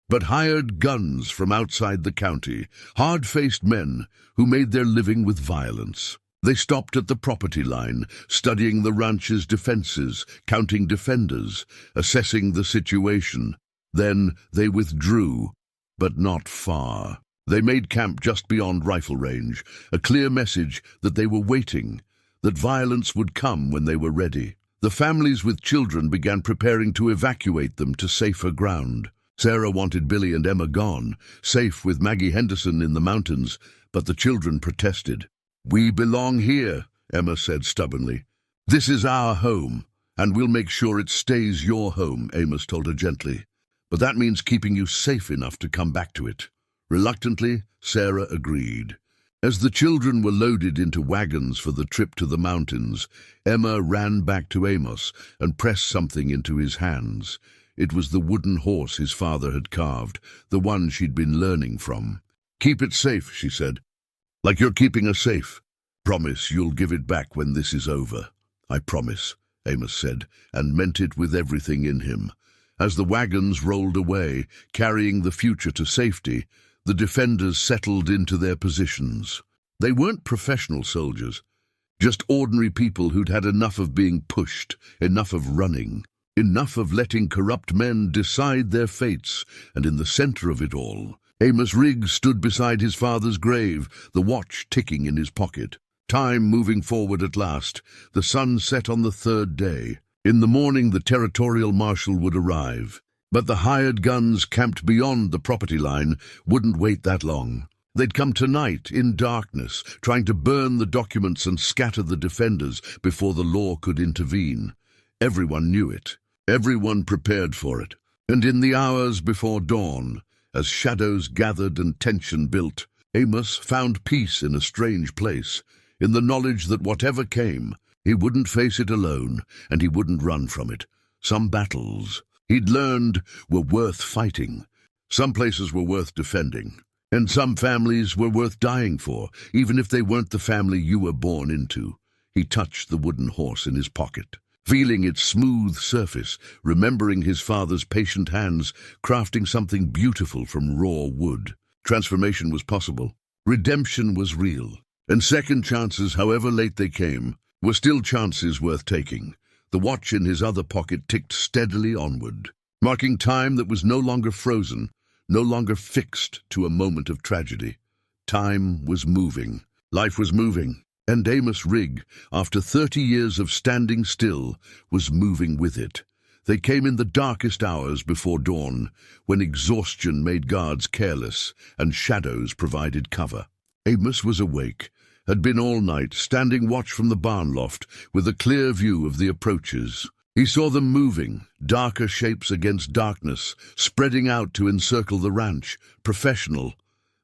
but hired guns from outside the county, hard-faced men who made their living with violence. They stopped at the property line, studying the ranch's defenses, counting defenders, assessing the situation. Then they withdrew, but not far. They made camp just beyond rifle range, a clear message that they were waiting, that violence would come when they were ready. The families with children began preparing to evacuate them to safer ground. Sarah wanted Billy and Emma gone, safe with Maggie Henderson in the mountains, but the children protested. "We belong here," Emma said stubbornly. "This is our home, and we'll make sure it stays your home," Amos told her gently. "But that means keeping you safe enough to come back to it." Reluctantly, Sarah agreed. As the children were loaded into wagons for the trip to the mountains, Emma ran back to Amos and pressed something into his hands. It was the wooden horse his father had carved, the one she'd been learning from. "Keep it safe," she said. "Like you're keeping us safe. Promise you'll give it back when this is over." "I promise," Amos said, and meant it with everything in him. As the wagons rolled away, carrying the future to safety, the defenders settled into their positions. They weren't professional soldiers, just ordinary people who'd had enough of being pushed, enough of running, enough of letting corrupt men decide their fates. And in the center of it all, Amos Rigg stood beside his father's grave, the watch ticking in his pocket. Time moving forward at last. The sun set on the third day. In the morning the territorial marshal would arrive. But the hired guns camped beyond the property line wouldn't wait that long. They'd come tonight, in darkness, trying to burn the documents and scatter the defenders before the law could intervene. Everyone knew it. Everyone prepared for it. And in the hours before dawn, as shadows gathered and tension built, Amos found peace in a strange place, in the knowledge that whatever came, he wouldn't face it alone, and he wouldn't run from it. Some battles he'd learned were worth fighting. Some places were worth defending. And some families were worth dying for, even if they weren't the family you were born into. He touched the wooden horse in his pocket, feeling its smooth surface, remembering his father's patient hands crafting something beautiful from raw wood. Transformation was possible. Redemption was real. And second chances, however late they came, were still chances worth taking. The watch in his other pocket ticked steadily onward, marking time that was no longer frozen, no longer fixed to a moment of tragedy. Time was moving. Life was moving. And Amos Rigg, after 30 years of standing still, was moving with it. They came in the darkest hours before dawn, when exhaustion made guards careless and shadows provided cover. Amos was awake, had been all night, standing watch from the barn loft, with a clear view of the approaches. He saw them moving, darker shapes against darkness, spreading out to encircle the ranch, professional.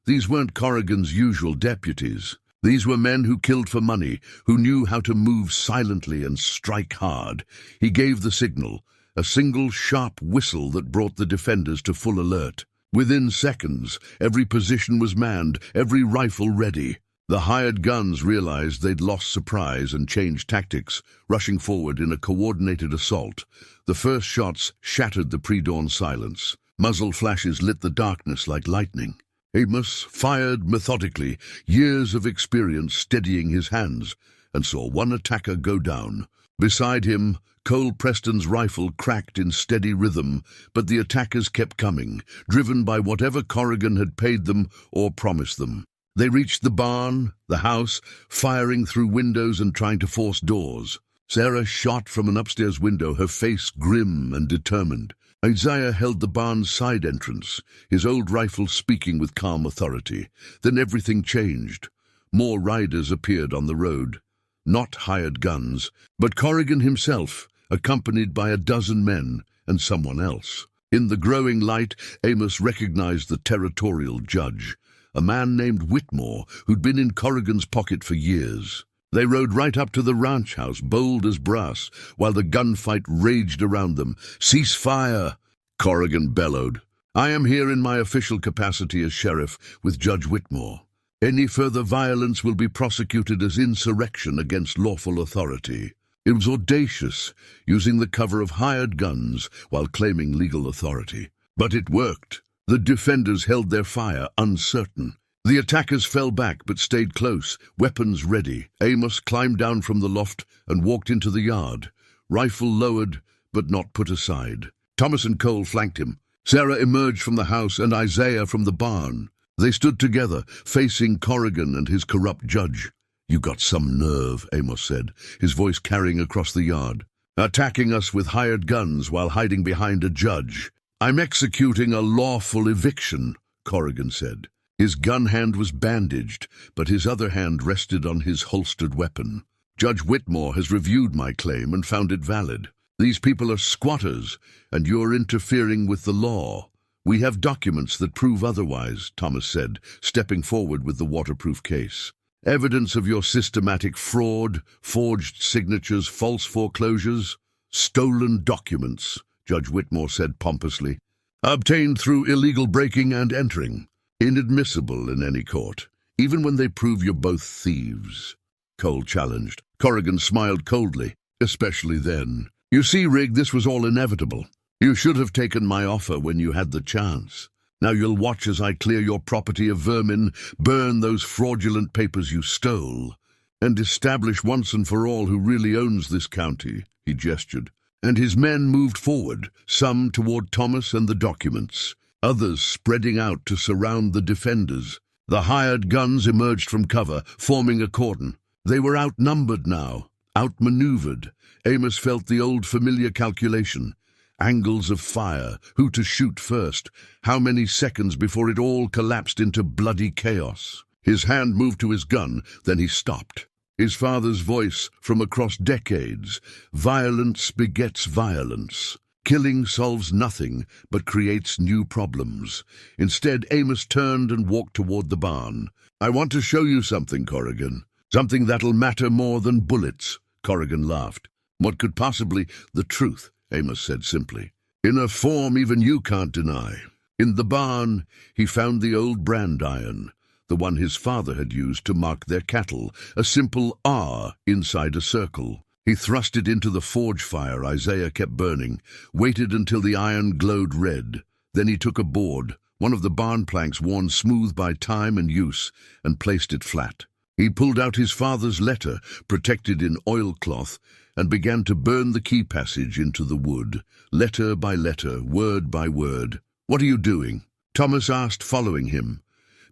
These weren't Corrigan's usual deputies. These were men who killed for money, who knew how to move silently and strike hard. He gave the signal, a single sharp whistle that brought the defenders to full alert. Within seconds, every position was manned, every rifle ready. The hired guns realized they'd lost surprise and changed tactics, rushing forward in a coordinated assault. The first shots shattered the pre-dawn silence. Muzzle flashes lit the darkness like lightning. Amos fired methodically, years of experience steadying his hands, and saw one attacker go down. Beside him, Cole Preston's rifle cracked in steady rhythm, but the attackers kept coming, driven by whatever Corrigan had paid them or promised them. They reached the barn, the house, firing through windows and trying to force doors. Sarah shot from an upstairs window, her face grim and determined. Isaiah held the barn's side entrance, his old rifle speaking with calm authority. Then everything changed. More riders appeared on the road. Not hired guns, but Corrigan himself, accompanied by a dozen men and someone else. In the growing light, Amos recognized the territorial judge, a man named Whitmore who'd been in Corrigan's pocket for years. They rode right up to the ranch house, bold as brass, while the gunfight raged around them. "Cease fire!" Corrigan bellowed. "I am here in my official capacity as sheriff with Judge Whitmore. Any further violence will be prosecuted as insurrection against lawful authority." It was audacious, using the cover of hired guns while claiming legal authority. But it worked. The defenders held their fire, uncertain. The attackers fell back but stayed close, weapons ready. Amos climbed down from the loft and walked into the yard, rifle lowered but not put aside. Thomas and Cole flanked him. Sarah emerged from the house and Isaiah from the barn. They stood together, facing Corrigan and his corrupt judge. "You got some nerve," Amos said, his voice carrying across the yard. "Attacking us with hired guns while hiding behind a judge." "I'm executing a lawful eviction," Corrigan said. His gun hand was bandaged, but his other hand rested on his holstered weapon. "Judge Whitmore has reviewed my claim and found it valid. These people are squatters, and you're interfering with the law." "We have documents that prove otherwise," Thomas said, stepping forward with the waterproof case. "Evidence of your systematic fraud, forged signatures, false foreclosures, stolen documents," Judge Whitmore said pompously. "Obtained through illegal breaking and entering. Inadmissible in any court, even when they prove you're both thieves," Cole challenged. Corrigan smiled coldly. "Especially then. You see, Rigg, this was all inevitable. You should have taken my offer when you had the chance. Now you'll watch as I clear your property of vermin, burn those fraudulent papers you stole, and establish once and for all who really owns this county," he gestured. And his men moved forward, some toward Thomas and the documents, others spreading out to surround the defenders. The hired guns emerged from cover, forming a cordon. They were outnumbered now, outmaneuvered. Amos felt the old familiar calculation. Angles of fire, who to shoot first, how many seconds before it all collapsed into bloody chaos. His hand moved to his gun, then he stopped. His father's voice from across decades: "Violence begets violence. Killing solves nothing, but creates new problems." Instead, Amos turned and walked toward the barn. "I want to show you something, Corrigan. Something that'll matter more than bullets." Corrigan laughed. "What could possibly—" "The truth," Amos said simply. "In a form even you can't deny." In the barn, he found the old brand iron, the one his father had used to mark their cattle, a simple R inside a circle. He thrust it into the forge fire Isaiah kept burning, waited until the iron glowed red. Then he took a board, one of the barn planks worn smooth by time and use, and placed it flat. He pulled out his father's letter, protected in oilcloth, and began to burn the key passage into the wood, letter by letter, word by word. "What are you doing?" Thomas asked, following him.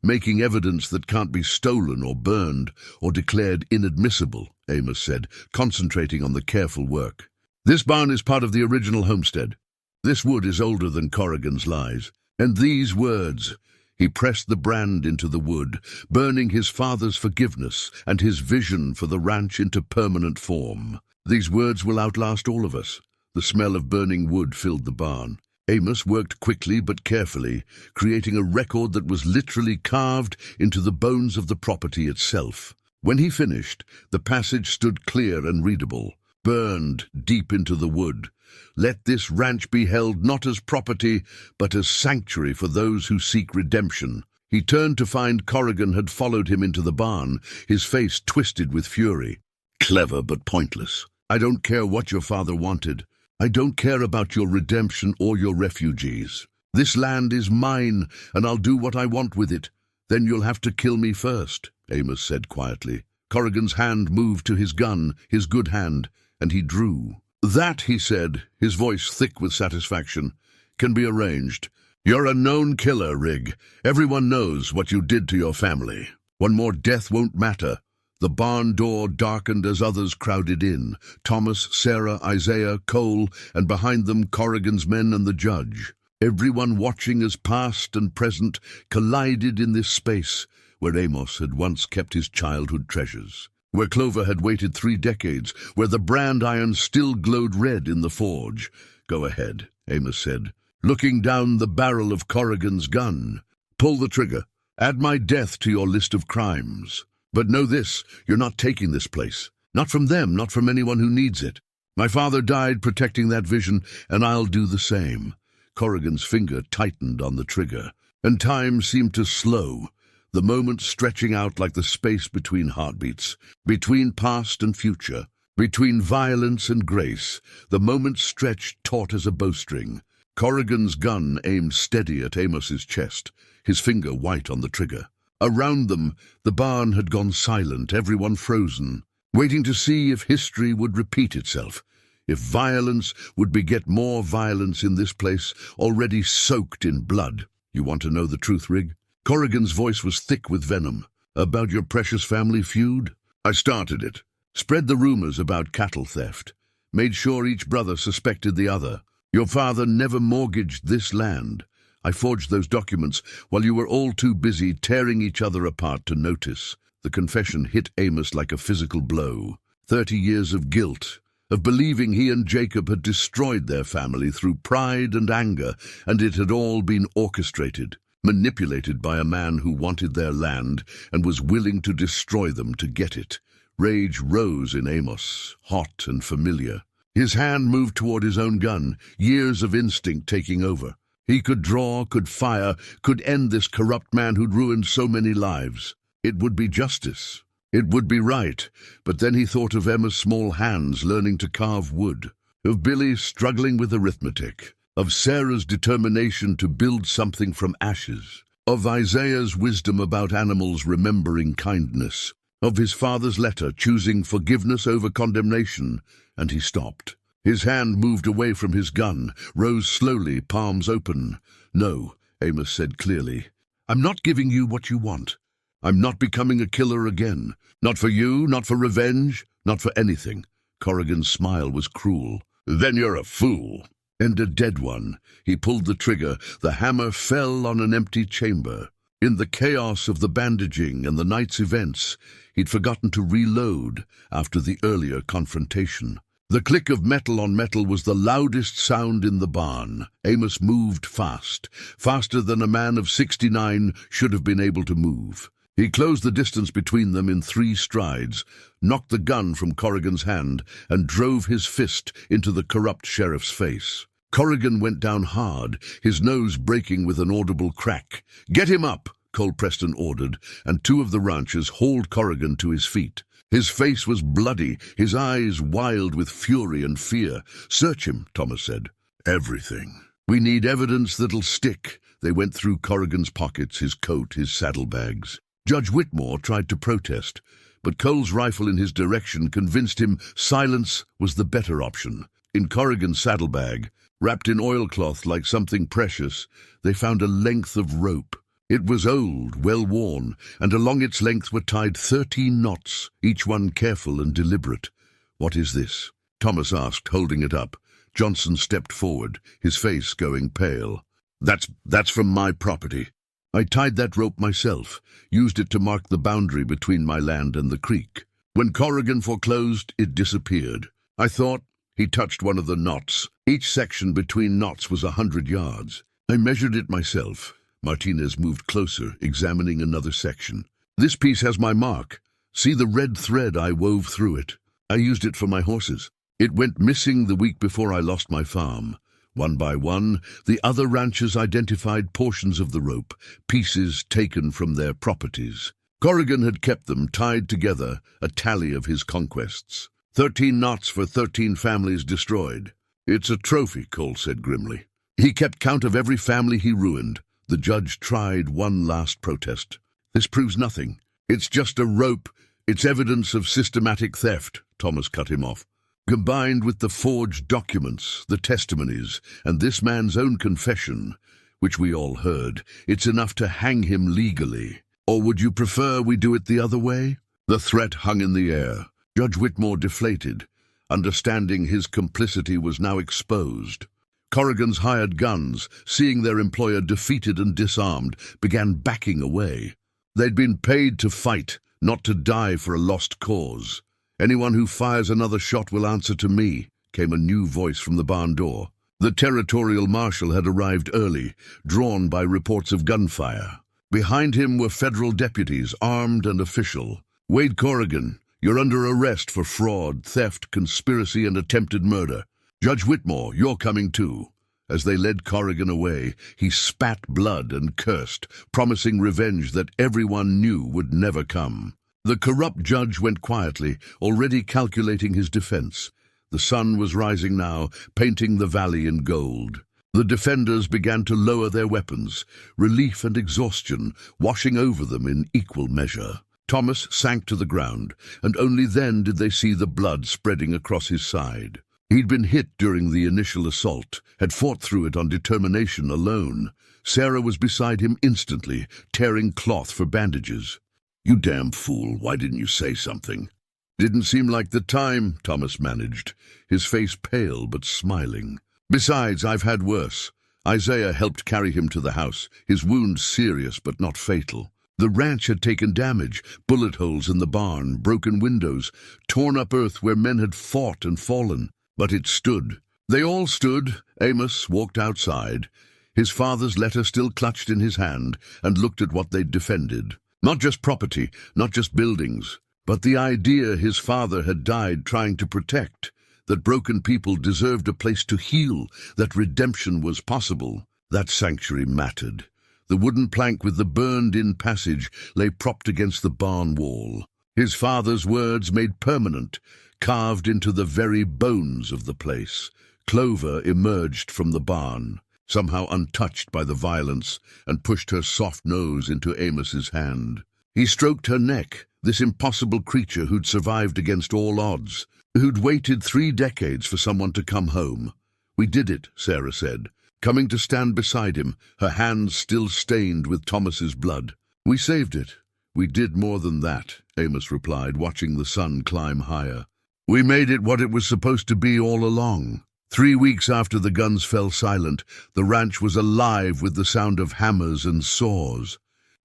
"Making evidence that can't be stolen or burned or declared inadmissible," Amos said, concentrating on the careful work. "This barn is part of the original homestead. This wood is older than Corrigan's lies. And these words—" He pressed the brand into the wood, burning his father's forgiveness and his vision for the ranch into permanent form. "These words will outlast all of us." The smell of burning wood filled the barn. Amos worked quickly but carefully, creating a record that was literally carved into the bones of the property itself. When he finished, the passage stood clear and readable, burned deep into the wood. "Let this ranch be held not as property, but as sanctuary for those who seek redemption." He turned to find Corrigan had followed him into the barn, his face twisted with fury. "Clever but pointless. I don't care what your father wanted. I don't care about your redemption or your refugees. This land is mine, and I'll do what I want with it. Then you'll have to kill me first," Amos said quietly. Corrigan's hand moved to his gun, his good hand, and he drew. "That," he said, his voice thick with satisfaction, "can be arranged. You're a known killer, Rigg. Everyone knows what you did to your family. One more death won't matter." The barn door darkened as others crowded in. Thomas, Sarah, Isaiah, Cole, and behind them Corrigan's men and the judge. Everyone watching as past and present collided in this space where Amos had once kept his childhood treasures, where Clover had waited 3 decades, where the brand iron still glowed red in the forge. "Go ahead," Amos said, looking down the barrel of Corrigan's gun. "Pull the trigger. Add my death to your list of crimes. But know this, you're not taking this place. Not from them, not from anyone who needs it. My father died protecting that vision, and I'll do the same." Corrigan's finger tightened on the trigger, and time seemed to slow, the moment stretching out like the space between heartbeats, between past and future, between violence and grace. The moment stretched taut as a bowstring. Corrigan's gun aimed steady at Amos's chest, his finger white on the trigger. Around them, the barn had gone silent, everyone frozen, waiting to see if history would repeat itself, if violence would beget more violence in this place already soaked in blood. "You want to know the truth, Rigg?" Corrigan's voice was thick with venom. "About your precious family feud? I started it. Spread the rumors about cattle theft. Made sure each brother suspected the other. Your father never mortgaged this land. I forged those documents while you were all too busy tearing each other apart to notice." The confession hit Amos like a physical blow. 30 years of guilt, of believing he and Jacob had destroyed their family through pride and anger, and it had all been orchestrated, manipulated by a man who wanted their land and was willing to destroy them to get it. Rage rose in Amos, hot and familiar. His hand moved toward his own gun, years of instinct taking over. He could draw, could fire, could end this corrupt man who'd ruined so many lives. It would be justice. It would be right. But then he thought of Emma's small hands learning to carve wood, of Billy struggling with arithmetic, of Sarah's determination to build something from ashes, of Isaiah's wisdom about animals remembering kindness, of his father's letter choosing forgiveness over condemnation, and he stopped. His hand moved away from his gun, rose slowly, palms open. "No," Amos said clearly. "I'm not giving you what you want. I'm not becoming a killer again. Not for you, not for revenge, not for anything." Corrigan's smile was cruel. "Then you're a fool." And a dead one. He pulled the trigger. The hammer fell on an empty chamber. In the chaos of the bandaging and the night's events, he'd forgotten to reload after the earlier confrontation. The click of metal on metal was the loudest sound in the barn. Amos moved fast, faster than a man of 69 should have been able to move. He closed the distance between them in 3 strides, knocked the gun from Corrigan's hand, and drove his fist into the corrupt sheriff's face. Corrigan went down hard, his nose breaking with an audible crack. "Get him up," Cole Preston ordered, and 2 of the ranchers hauled Corrigan to his feet. His face was bloody, his eyes wild with fury and fear. "Search him," Thomas said. "Everything. We need evidence that'll stick." They went through Corrigan's pockets, his coat, his saddlebags. Judge Whitmore tried to protest, but Cole's rifle in his direction convinced him silence was the better option. In Corrigan's saddlebag, wrapped in oilcloth like something precious, they found a length of rope. It was old, well-worn, and along its length were tied 13 knots, each one careful and deliberate. "What is this?" Thomas asked, holding it up. Johnson stepped forward, his face going pale. That's from my property. I tied that rope myself, used it to mark the boundary between my land and the creek. When Corrigan foreclosed, it disappeared. I thought..." He touched one of the knots. Each section between knots was 100 yards. "I measured it myself." Martinez moved closer, examining another section. "This piece has my mark. See the red thread I wove through it. I used it for my horses. It went missing the week before I lost my farm. One by one, the other ranchers identified portions of the rope, pieces taken from their properties. Corrigan had kept them tied together, a tally of his conquests. 13 knots for 13 families destroyed. "It's a trophy," Cole said grimly. "He kept count of every family he ruined." The judge tried one last protest. "This proves nothing. It's just a rope. It's evidence of systematic theft," Thomas cut him off. "Combined with the forged documents, the testimonies, and this man's own confession, which we all heard, it's enough to hang him legally. Or would you prefer we do it the other way?" The threat hung in the air. Judge Whitmore deflated, understanding his complicity was now exposed. Corrigan's hired guns, seeing their employer defeated and disarmed, began backing away. They'd been paid to fight, not to die for a lost cause. "Anyone who fires another shot will answer to me," came a new voice from the barn door. The territorial marshal had arrived early, drawn by reports of gunfire. Behind him were federal deputies, armed and official. "Wade Corrigan, you're under arrest for fraud, theft, conspiracy, and attempted murder. Judge Whitmore, you're coming too." As they led Corrigan away, he spat blood and cursed, promising revenge that everyone knew would never come. The corrupt judge went quietly, already calculating his defense. The sun was rising now, painting the valley in gold. The defenders began to lower their weapons, relief and exhaustion washing over them in equal measure. Thomas sank to the ground, and only then did they see the blood spreading across his side. He'd been hit during the initial assault, had fought through it on determination alone. Sarah was beside him instantly, tearing cloth for bandages. "You damn fool, why didn't you say something?" "Didn't seem like the time," Thomas managed, his face pale but smiling. "Besides, I've had worse. Isaiah helped carry him to the house, his wounds serious but not fatal. The ranch had taken damage, bullet holes in the barn, broken windows, torn up earth where men had fought and fallen. But it stood. They all stood. Amos walked outside, his father's letter still clutched in his hand, and looked at what they'd defended. Not just property, not just buildings, but the idea his father had died trying to protect, that broken people deserved a place to heal, that redemption was possible. That sanctuary mattered. The wooden plank with the burned-in passage lay propped against the barn wall. His father's words made permanent, carved into the very bones of the place. Clover emerged from the barn, somehow untouched by the violence, and pushed her soft nose into Amos's hand. He stroked her neck, this impossible creature who'd survived against all odds, who'd waited 3 decades for someone to come home. "We did it," Sarah said, coming to stand beside him, her hands still stained with Thomas's blood. "We saved it. We did more than that," Amos replied, watching the sun climb higher. "We made it what it was supposed to be all along." 3 weeks after the guns fell silent, the ranch was alive with the sound of hammers and saws.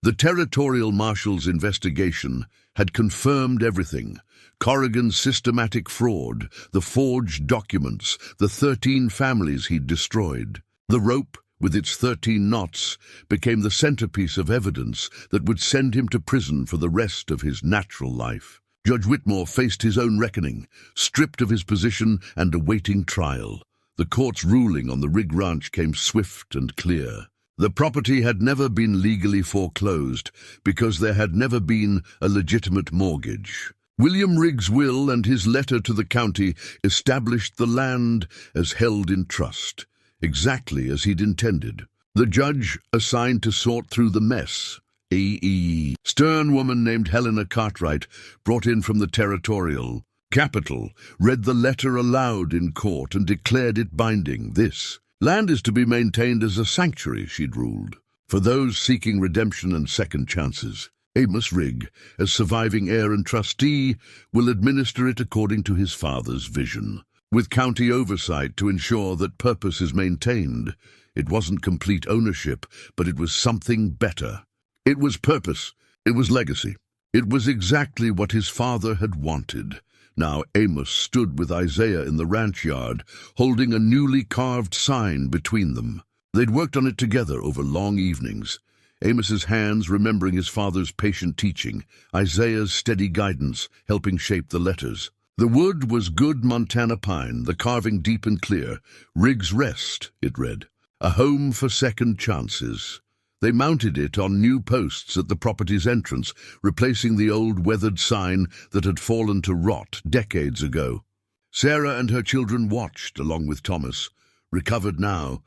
The territorial marshal's investigation had confirmed everything. Corrigan's systematic fraud, the forged documents, the 13 families he'd destroyed. The rope, with its 13 knots, became the centerpiece of evidence that would send him to prison for the rest of his natural life. Judge Whitmore faced his own reckoning, stripped of his position and awaiting trial. The court's ruling on the Rigg Ranch came swift and clear. The property had never been legally foreclosed because there had never been a legitimate mortgage. William Rigg's will and his letter to the county established the land as held in trust, exactly as he'd intended. The judge assigned to sort through the mess, a stern woman named Helena Cartwright, brought in from the territorial capital, read the letter aloud in court and declared it binding. "This land is to be maintained as a sanctuary," she'd ruled, "for those seeking redemption and second chances. Amos Rigg, as surviving heir and trustee, will administer it according to his father's vision, with county oversight to ensure that purpose is maintained. It wasn't complete ownership, but it was something better. It was purpose. It was legacy. It was exactly what his father had wanted. Now Amos stood with Isaiah in the ranch yard, holding a newly carved sign between them. They'd worked on it together over long evenings. Amos's hands remembering his father's patient teaching, Isaiah's steady guidance helping shape the letters. The wood was good Montana pine, the carving deep and clear. "Rigg's Rest," it read. "A home for second chances." They mounted it on new posts at the property's entrance, replacing the old weathered sign that had fallen to rot decades ago. Sarah and her children watched, along with Thomas, recovered now,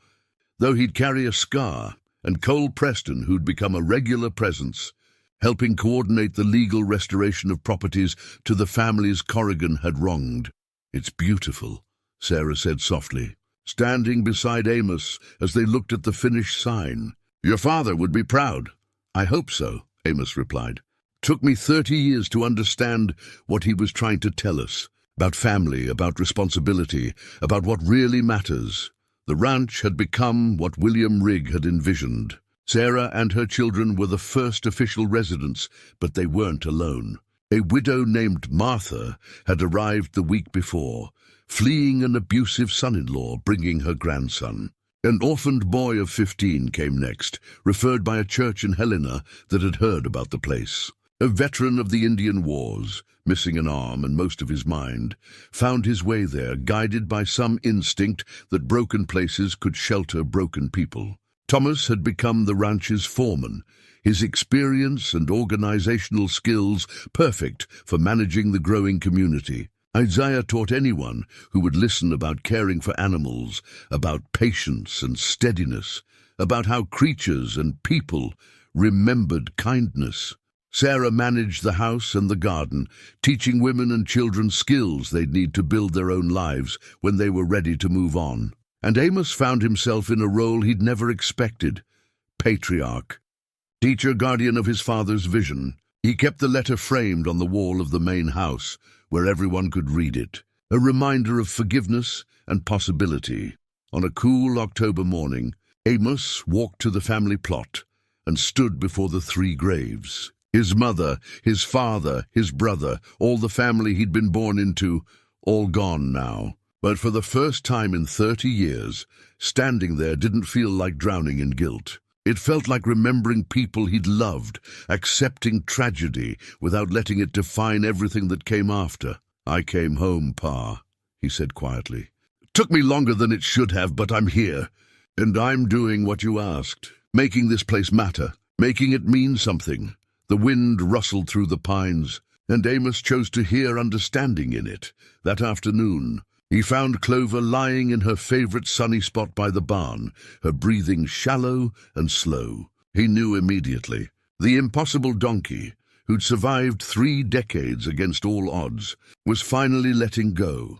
though he'd carry a scar, and Cole Preston, who'd become a regular presence, helping coordinate the legal restoration of properties to the families Corrigan had wronged. "It's beautiful," Sarah said softly, standing beside Amos as they looked at the finished sign. "Your father would be proud." "I hope so," Amos replied. "Took me 30 years to understand what he was trying to tell us, about family, about responsibility, about what really matters." The ranch had become what William Rigg had envisioned. Sarah and her children were the first official residents, but they weren't alone. A widow named Martha had arrived the week before, fleeing an abusive son-in-law bringing her grandson. An orphaned boy of 15 came next, referred by a church in Helena that had heard about the place. A veteran of the Indian Wars, missing an arm and most of his mind, found his way there, guided by some instinct that broken places could shelter broken people. Thomas had become the ranch's foreman, his experience and organizational skills perfect for managing the growing community. Isaiah taught anyone who would listen about caring for animals, about patience and steadiness, about how creatures and people remembered kindness. Sarah managed the house and the garden, teaching women and children skills they'd need to build their own lives when they were ready to move on. And Amos found himself in a role he'd never expected: patriarch, teacher, guardian of his father's vision. He kept the letter framed on the wall of the main house, where everyone could read it, a reminder of forgiveness and possibility. On a cool October morning, Amos walked to the family plot and stood before the 3 graves. His mother, his father, his brother, all the family he'd been born into, all gone now. But for the first time in 30 years, standing there didn't feel like drowning in guilt. It felt like remembering people he'd loved, accepting tragedy without letting it define everything that came after. "I came home, Pa," he said quietly. "Took me longer than it should have, but I'm here. And I'm doing what you asked, making this place matter, making it mean something." The wind rustled through the pines, and Amos chose to hear understanding in it. That afternoon, he found Clover lying in her favorite sunny spot by the barn, her breathing shallow and slow. He knew immediately. The impossible donkey, who'd survived 3 decades against all odds, was finally letting go.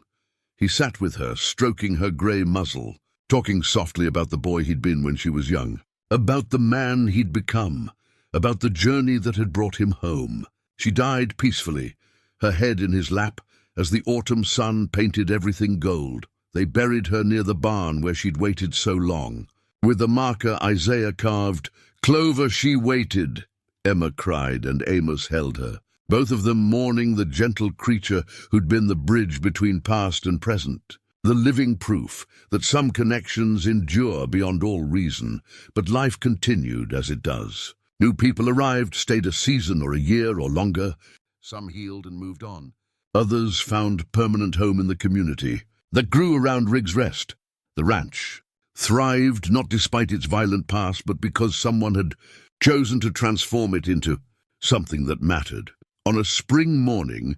He sat with her, stroking her grey muzzle, talking softly about the boy he'd been when she was young, about the man he'd become, about the journey that had brought him home. She died peacefully, her head in his lap, as the autumn sun painted everything gold. They buried her near the barn where she'd waited so long. With the marker Isaiah carved, "Clover, she waited," Emma cried, and Amos held her, both of them mourning the gentle creature who'd been the bridge between past and present. The living proof that some connections endure beyond all reason, but life continued as it does. New people arrived, stayed a season or a year or longer. Some healed and moved on. Others found permanent home in the community that grew around Rigg's Rest. The ranch thrived not despite its violent past, but because someone had chosen to transform it into something that mattered. On a spring morning,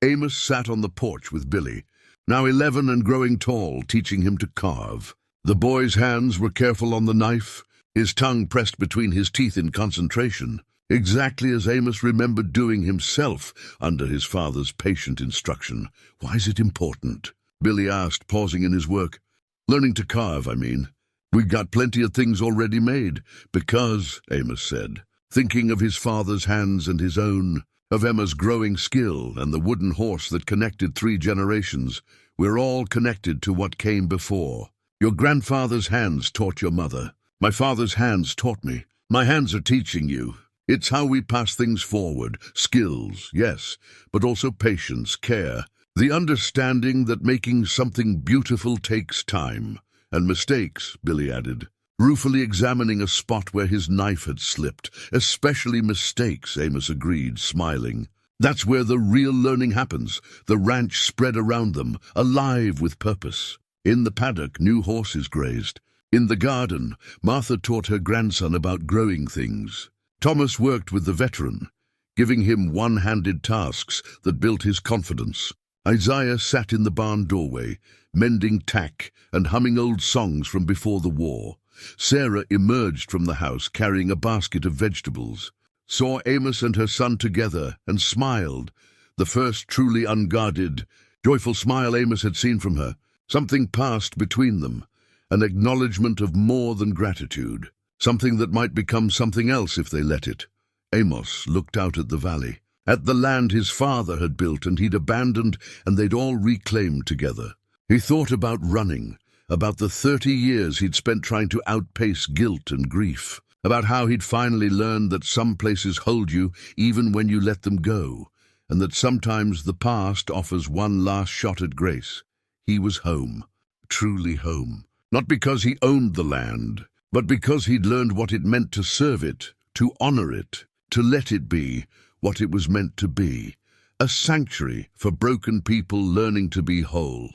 Amos sat on the porch with Billy, now 11 and growing tall, teaching him to carve. The boy's hands were careful on the knife, his tongue pressed between his teeth in concentration, exactly as Amos remembered doing himself under his father's patient instruction. "Why is it important?" Billy asked, pausing in his work. "Learning to carve, I mean. We've got plenty of things already made." "Because," Amos said, thinking of his father's hands and his own, of Emma's growing skill and the wooden horse that connected 3 generations, "we're all connected to what came before. Your grandfather's hands taught your mother. My father's hands taught me. My hands are teaching you. It's how we pass things forward. Skills, yes, but also patience, care. The understanding that making something beautiful takes time. And mistakes," Billy added, ruefully examining a spot where his knife had slipped. "Especially mistakes," Amos agreed, smiling. "That's where the real learning happens. The ranch spread around them, alive with purpose. In the paddock, new horses grazed. In the garden, Martha taught her grandson about growing things. Thomas worked with the veteran, giving him one-handed tasks that built his confidence. Isaiah sat in the barn doorway, mending tack and humming old songs from before the war. Sarah emerged from the house carrying a basket of vegetables, saw Amos and her son together, and smiled, the first truly unguarded, joyful smile Amos had seen from her. Something passed between them, an acknowledgement of more than gratitude, something that might become something else if they let it. Amos looked out at the valley, at the land his father had built and he'd abandoned and they'd all reclaimed together. He thought about running, about the 30 years he'd spent trying to outpace guilt and grief, about how he'd finally learned that some places hold you even when you let them go, and that sometimes the past offers one last shot at grace. He was home, truly home. Not because he owned the land, but because he'd learned what it meant to serve it, to honor it, to let it be what it was meant to be. A sanctuary for broken people learning to be whole.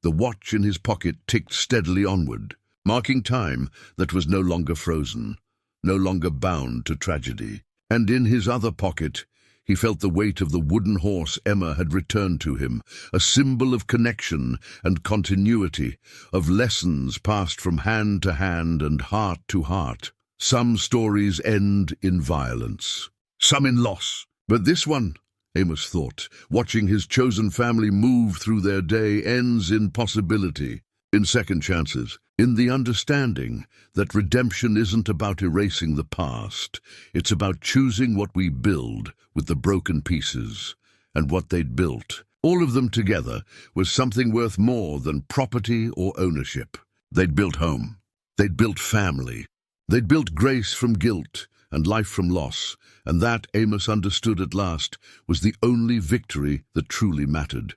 The watch in his pocket ticked steadily onward, marking time that was no longer frozen, no longer bound to tragedy. And in his other pocket, He felt the weight of the wooden horse Emma had returned to him, a symbol of connection and continuity, of lessons passed from hand to hand and heart to heart. Some stories end in violence, some in loss. But this one, Amos thought, watching his chosen family move through their day, ends in possibility, in second chances, in the understanding that redemption isn't about erasing the past. It's about choosing what we build with the broken pieces. And what they'd built, all of them together, was something worth more than property or ownership. They'd built home. They'd built family. They'd built grace from guilt and life from loss. And that, Amos understood at last, was the only victory that truly mattered.